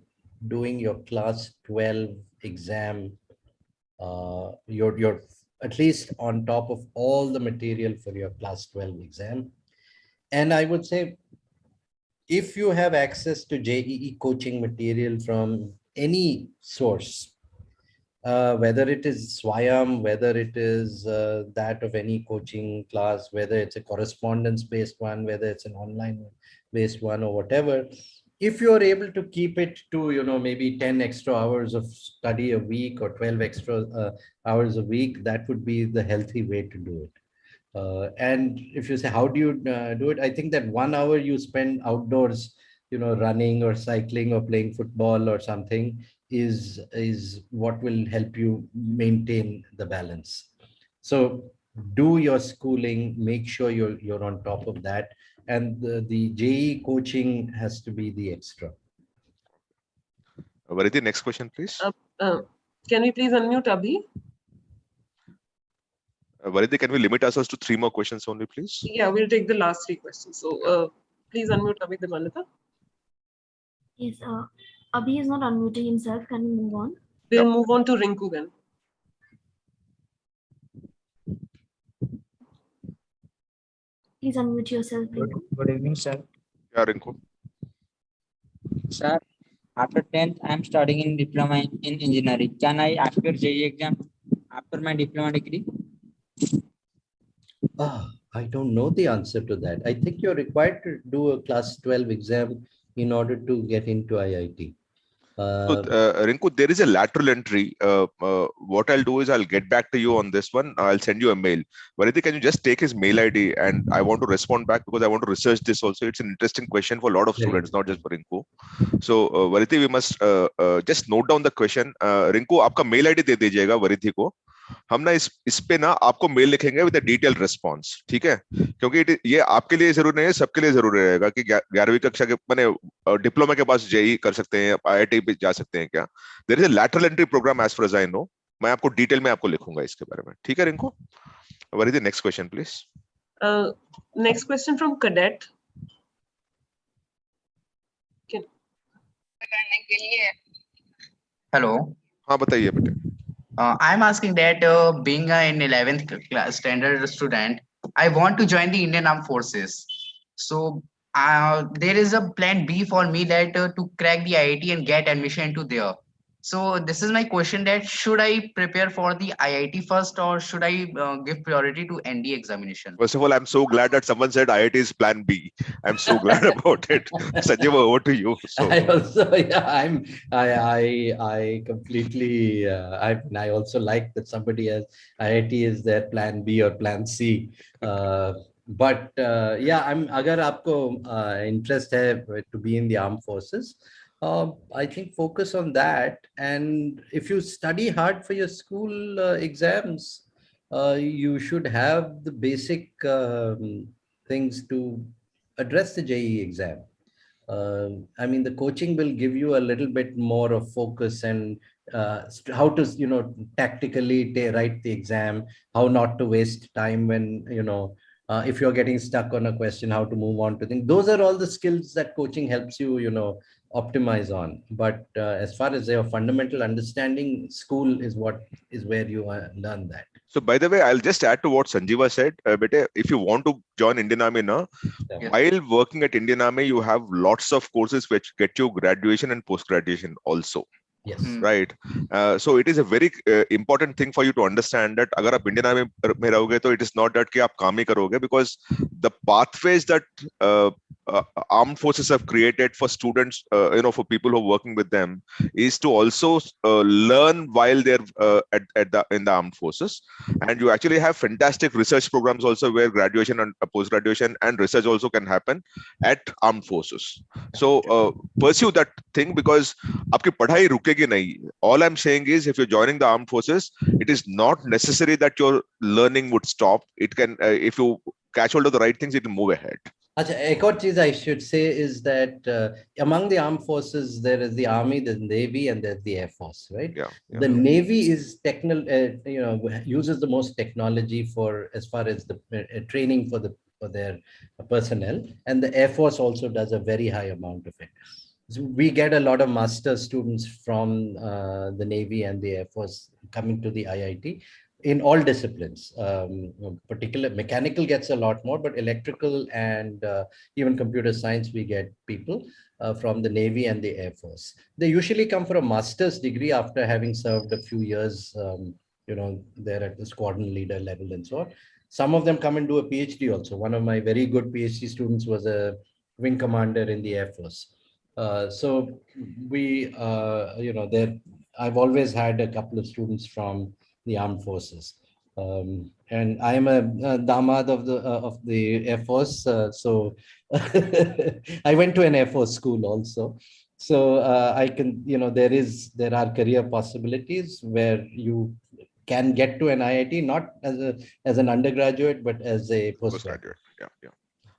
doing your class 12 exam. You're at least on top of all the material for your class 12 exam. And I would say, if you have access to JEE coaching material from any source, whether it is Swayam, whether it is that of any coaching class, whether it's a correspondence-based one, whether it's an online-based one or whatever, if you're able to keep it to, you know, maybe 10 extra hours of study a week or 12 extra hours a week, that would be the healthy way to do it. And if you say, how do you do it? I think that 1 hour you spend outdoors, running or cycling or playing football or something is what will help you maintain the balance. So do your schooling, make sure you're on top of that. And the JEE coaching has to be the extra. Variti, next question, please. Can we please unmute Abhi? Variti, can we limit ourselves to 3 more questions only, please? Yeah, we'll take the last 3 questions. So please unmute Abhi Devanita. Yes, Abhi is not unmuting himself. Can we move on? We'll move on to Rinku then. Please unmute yourself, Rinku. Good evening, sir. Yeah, Rinku. Sir, after 10th, I'm studying in diploma in engineering. Can I appear JEE exam after my diploma degree? I don't know the answer to that. I think you're required to do a class 12 exam in order to get into IIT. So, Rinku, there is a lateral entry. What I'll do is I'll get back to you on this one. I'll send you a mail. Variti, can you just take his mail ID, and I want to respond back because I want to research this also. It's an interesting question for a lot of students, not just for Rinku. So, Variti, we must just note down the question. Rinku, आपका mail ID दे दीजिएगा Variti को. हम ना इस पे ना आपको mail लिखेंगे विद डिटेल रिस्पॉन्स, ठीक है? क्योंकि ये आपके लिए जरूरी नहीं है, सबके लिए जरूरी रहेगा कि 11वीं कक्षा के मैंने डिप्लोमा के पास जेई कर सकते हैं, आईआईटी पे जा सकते हैं क्या? There is a lateral entry programme as far as I know. मैं आपको डिटेल में आपको लिखूंगा इसके बारे में, ठीक है Rinku? Worry the next question please. Next question from cadet. Hello. हाँ बताइए बेटे. I'm asking that being an 11th class standard student, I want to join the Indian Armed Forces. So there is a plan B for me that to crack the IIT and get admission into there. So this is my question, that should I prepare for the IIT first or should I give priority to ND examination? First of all, I'm so glad that someone said IIT is plan B. I'm so glad about it. Sanjeev, over to you. So. I also, I completely, I also like that somebody else, IIT is their plan B or plan C. But yeah, agar aapko interest hai to be in the armed forces, I think focus on that. And if you study hard for your school exams, you should have the basic things to address the JEE exam. I mean, the coaching will give you a little bit more of focus and how to, tactically write the exam, how not to waste time when, if you're getting stuck on a question, how to move on to things. Those are all the skills that coaching helps you, optimize on. But as far as your fundamental understanding, school is where you learn that. So by the way, I'll just add to what Sanjeeva said. Bete, if you want to join Indian Army now, while working at Indian Army, you have lots of courses which get you graduation and post-graduation also. Yes. Right. So it is a very important thing for you to understand that agar aap Indian Army mein rahoge, to it is not that ki aap kaam hi karoge, because the pathways that armed forces have created for students, for people who are working with them, is to also learn while they're in the armed forces. And you actually have fantastic research programs also where graduation and post-graduation and research also can happen at armed forces. So pursue that thing, because aapki padhai rukegi nahi. All I'm saying is, if you're joining the armed forces, it is not necessary that your learning would stop. It can, if you catch hold of the right things, it will move ahead. Ek aur cheez I should say is that among the armed forces, there is the Army, the Navy, and there's the Air Force, right? Yeah. The Navy is uses the most technology for as far as the training for their personnel, and the Air Force also does a very high amount of it. So we get a lot of master students from the Navy and the Air Force coming to the IIT. In all disciplines, particular mechanical gets a lot more, but electrical and even computer science, we get people from the Navy and the Air Force. They usually come for a master's degree after having served a few years, they're at the squadron leader level and so on. Some of them come and do a PhD also. One of my very good PhD students was a wing commander in the Air Force. So we, I've always had a couple of students from the armed forces. And I am a damad of the Air Force, so I went to an Air Force school also. So I can, there are career possibilities where you can get to an IIT, not as an undergraduate, but as a postgraduate. Yeah.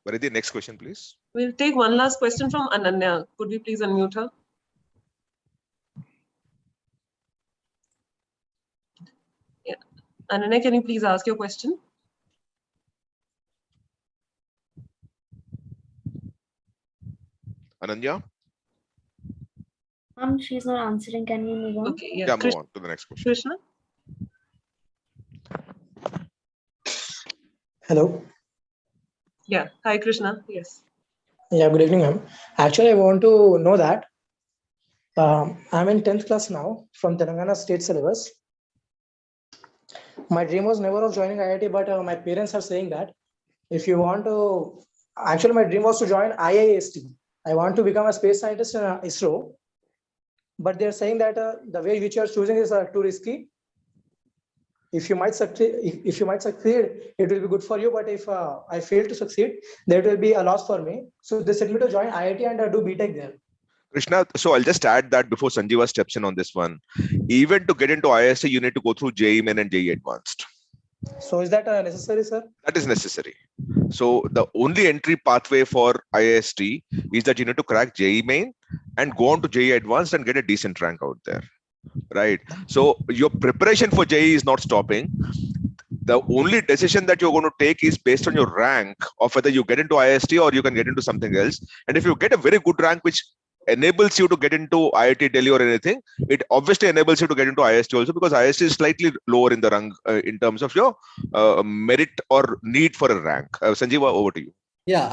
Varidhi, next question, please. We'll take one last question from Ananya. Could we please unmute her? Yeah. Ananya, can you please ask your question? Ananya? She's not answering. Can we move on? Okay, yeah. Move on to the next question. Krishna? Hello. Yeah. Hi, Krishna. Yes. Yeah, good evening, ma'am. Actually, I want to know that I'm in 10th class now from Telangana State Syllabus. My dream was never of joining IIT, but my parents are saying that if you want to, actually my dream was to join IIST. I want to become a space scientist in ISRO, but they're saying that the way which you are choosing is too risky. If you might succeed, it will be good for you. But if I fail to succeed, there will be a loss for me. So they sent me to join IIT and do BTech there. Krishna, so I'll just add that before Sanjeeva steps in on this one. Even to get into IISc, you need to go through JEE Main and JEE Advanced. So is that necessary, sir? That is necessary. So the only entry pathway for IIST is that you need to crack JEE Main and go on to JEE Advanced and get a decent rank out there. Right. So your preparation for JEE is not stopping. The only decision that you're going to take is based on your rank of whether you get into IIST or you can get into something else. And if you get a very good rank, which enables you to get into IIT Delhi or anything, it obviously enables you to get into IIST also, because IIST is slightly lower in the rank in terms of your merit or need for a rank. Sanjeeva, over to you. Yeah,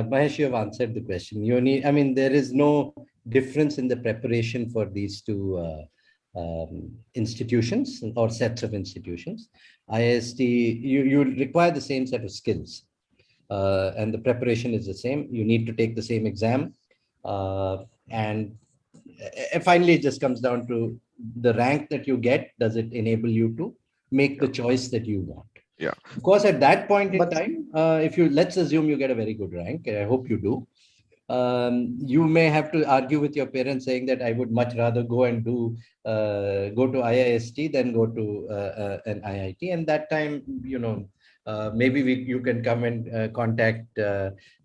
Mahesh, you have answered the question. You need, I mean, there is no difference in the preparation for these two institutions or sets of institutions. IIST, you require the same set of skills, and the preparation is the same. You need to take the same exam, and finally it just comes down to the rank that you get. Does it enable you to make the choice that you want? Yeah. Of course, at that point in time, let's assume you get a very good rank, I hope you do. You may have to argue with your parents saying that I would much rather go and go to IIST than go to an IIT. And that time, maybe you can come and contact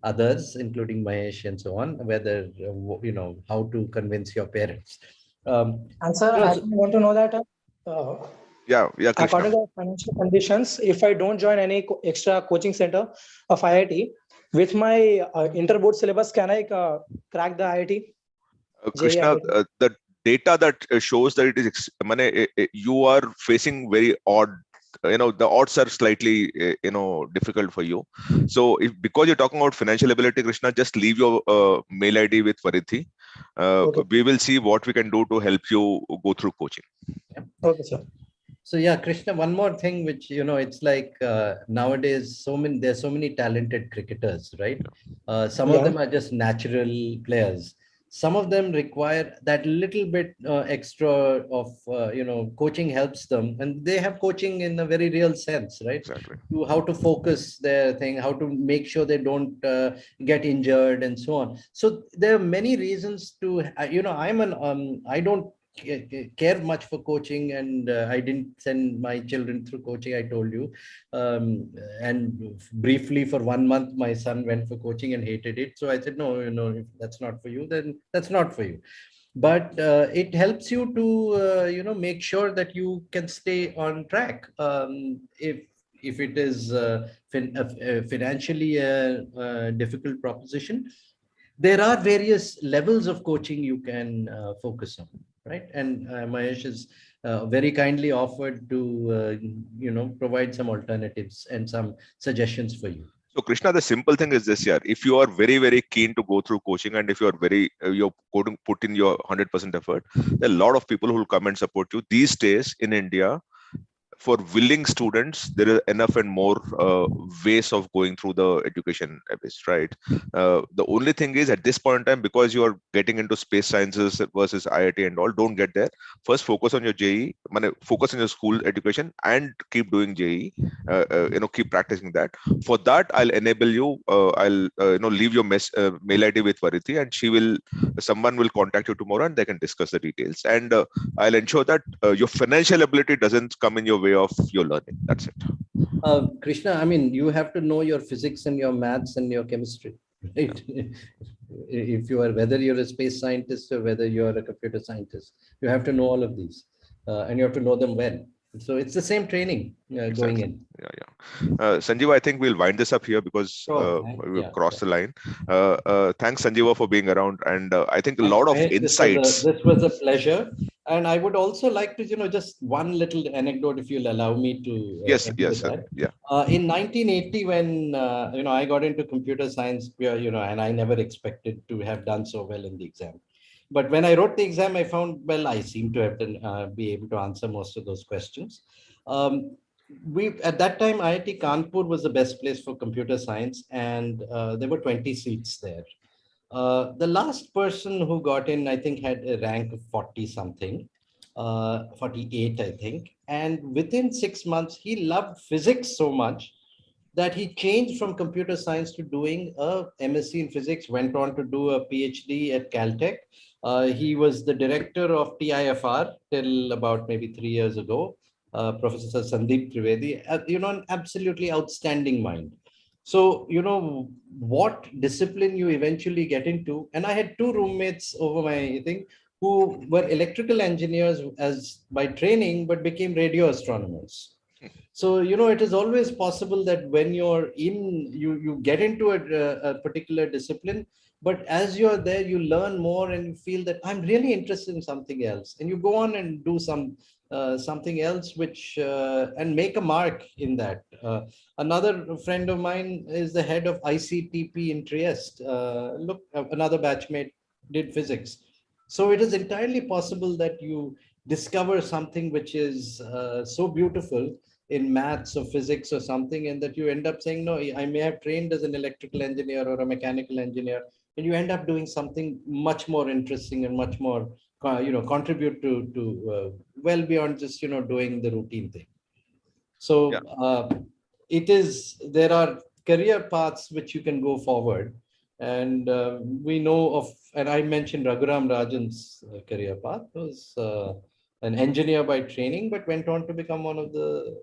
others, including Mahesh and so on, whether, how to convince your parents. And sir, I want to know that yeah, Krishna. According to financial conditions, if I don't join any extra coaching center of IIT, with my inter-board syllabus, can I crack the IIT? Krishna, the data that shows that it is, you are facing very odd, the odds are slightly, difficult for you. So because you're talking about financial ability, Krishna, just leave your mail ID with Varidhi. Okay. We will see what we can do to help you go through coaching. Okay, sir. So yeah, Krishna, one more thing, which, it's like nowadays, there's so many talented cricketers, right? Some of them are just natural players. Some of them require that little bit extra of, coaching helps them. And they have coaching in a very real sense, right? Exactly. How to focus their thing, how to make sure they don't get injured and so on. So there are many reasons to, I don't care much for coaching, and I didn't send my children through coaching, I told you, and briefly for 1 month my son went for coaching and hated it. So I said, no, if that's not for you, then that's not for you. But it helps you to make sure that you can stay on track. If it is financially a difficult proposition, there are various levels of coaching you can focus on, right? And Mahesh has very kindly offered to, provide some alternatives and some suggestions for you. So Krishna, the simple thing is this year, if you are very, very keen to go through coaching, and if you are you're going to put in your 100% effort, there are a lot of people who will come and support you. These days in India, for willing students, there is enough and more ways of going through the education abyss, right? The only thing is, at this point in time, because you are getting into space sciences versus IIT and all, don't get there. First, focus on your JEE, focus on your school education, and keep doing JEE. Keep practicing that. For that, I'll enable you. I'll leave your mail ID with Variti, and someone will contact you tomorrow, and they can discuss the details. And I'll ensure that your financial ability doesn't come in your way of your learning. That's it. Krishna, I mean, you have to know your physics and your maths and your chemistry, right? If you are, whether you're a space scientist or whether you're a computer scientist, you have to know all of these, and you have to know them well. So it's the same training going in. Sanjeeva, I think we'll wind this up here because we've crossed the line. Thanks, Sanjeeva, for being around, and I think a lot of insights. This was a pleasure, and I would also like to, just one little anecdote, if you'll allow me to. Yes, sir. Yeah. In 1980, when I got into computer science, and I never expected to have done so well in the exam. But when I wrote the exam, I found, well, I seem to have be able to answer most of those questions. At that time, IIT Kanpur was the best place for computer science, and there were 20 seats there. The last person who got in, I think, had a rank of 40 something, 48, I think. And within 6 months, he loved physics so much that he changed from computer science to doing a MSc in physics, went on to do a PhD at Caltech. He was the director of TIFR till about maybe 3 years ago, Professor Sandeep Trivedi, an absolutely outstanding mind. So, what discipline you eventually get into. And I had 2 roommates over my thing who were electrical engineers by training, but became radio astronomers. So, it is always possible that when you're you get into a particular discipline, but as you're there, you learn more and you feel that I'm really interested in something else. And you go on and do something else, and make a mark in that. Another friend of mine is the head of ICTP in Trieste. Another batchmate did physics. So it is entirely possible that you discover something which is so beautiful in maths or physics or something, and that you end up saying, no, I may have trained as an electrical engineer or a mechanical engineer, and you end up doing something much more interesting and much more, contribute to well beyond just, doing the routine thing. So there are career paths which you can go forward. And we know of, and I mentioned Raghuram Rajan's career path, was an engineer by training, but went on to become one of the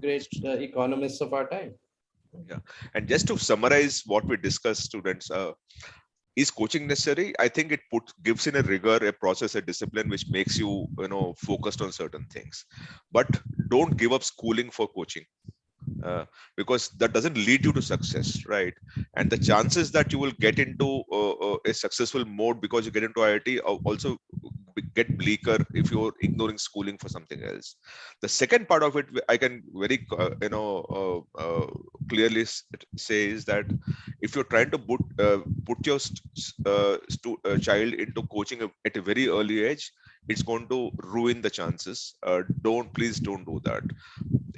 great economists of our time. Yeah, and just to summarize what we discussed, students, is coaching necessary? I think it gives in a rigor, a process, a discipline which makes you, focused on certain things. But don't give up schooling for coaching. Because that doesn't lead you to success, right? And the chances that you will get into a successful mode because you get into IIT also get bleaker if you're ignoring schooling for something else. The second part of it, I can very clearly say, is that if you're trying to put your child into coaching at a very early age, it's going to ruin the chances. Please don't do that.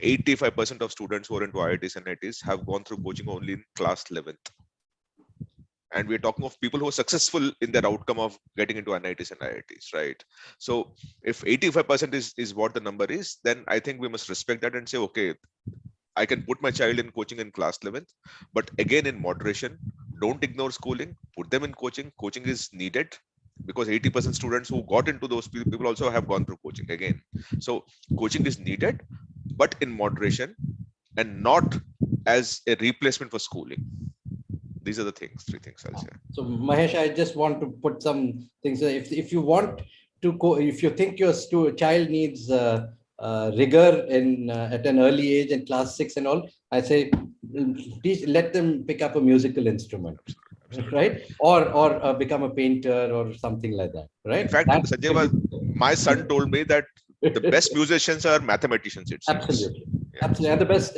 85% of students who are into IITs and NEETs have gone through coaching only in class 11th. And we're talking of people who are successful in their outcome of getting into NITs and IITs, right? So if 85% is what the number is, then I think we must respect that and say, okay, I can put my child in coaching in class 11th, but again, in moderation. Don't ignore schooling, put them in coaching. Coaching is needed because 80% students who got into those people also have gone through coaching again. So coaching is needed, but in moderation and not as a replacement for schooling. These are the 3 things I'll say. So Mahesh, I just want to put some things. If you want to if you think your child needs rigor at an early age in class 6 and all, I say let them pick up a musical instrument, right? Or become a painter or something like that, right? In fact, Sanjay, my son told me that the best musicians are mathematicians. It seems. Absolutely. Yeah. Absolutely. And the best,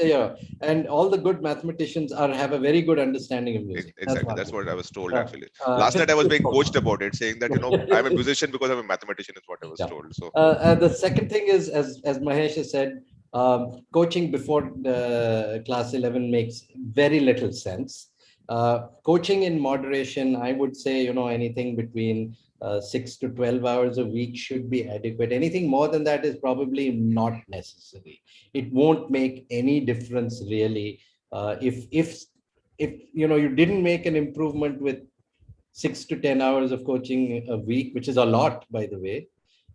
and all the good mathematicians have a very good understanding of music. Exactly. That's what I was told, actually. Last night I was being coached about it, saying that, I'm a musician because I'm a mathematician, is what I was told. So the second thing is, as Mahesh has said, Coaching before class 11 makes very little sense. Coaching in moderation, I would say, anything between 6 to 12 hours a week should be adequate. Anything more than that is probably not necessary. It won't make any difference really. If you didn't make an improvement with 6 to 10 hours of coaching a week, which is a lot, by the way,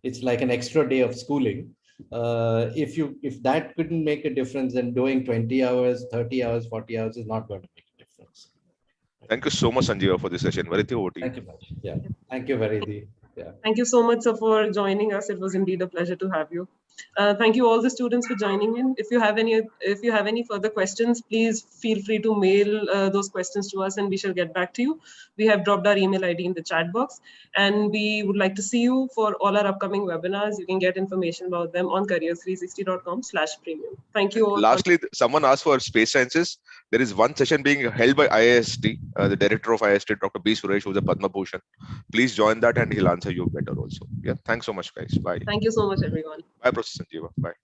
it's like an extra day of schooling. If that couldn't make a difference, then doing 20 hours, 30 hours, 40 hours is not going to make a difference. Thank you so much, Sanjeeva, for this session. Varithi, over to you. Thank you much. Yeah. Thank you, Varithi. Yeah. Thank you so much, sir, for joining us. It was indeed a pleasure to have you. Thank you all the students for joining in. If you have any further questions, please feel free to mail those questions to us and we shall get back to you. We have dropped our email ID in the chat box, and we would like to see you for all our upcoming webinars. You can get information about them on careers360.com/premium. Thank you all. Lastly, someone asked for space sciences. There is one session being held by IIST, the director of IIST, Dr. B. Suresh, who's a Padma Bhushan. Please join that and he'll answer you better also. Yeah, thanks so much, guys. Bye. Thank you so much, everyone. Bye, Professor Sanjeeva. Bye.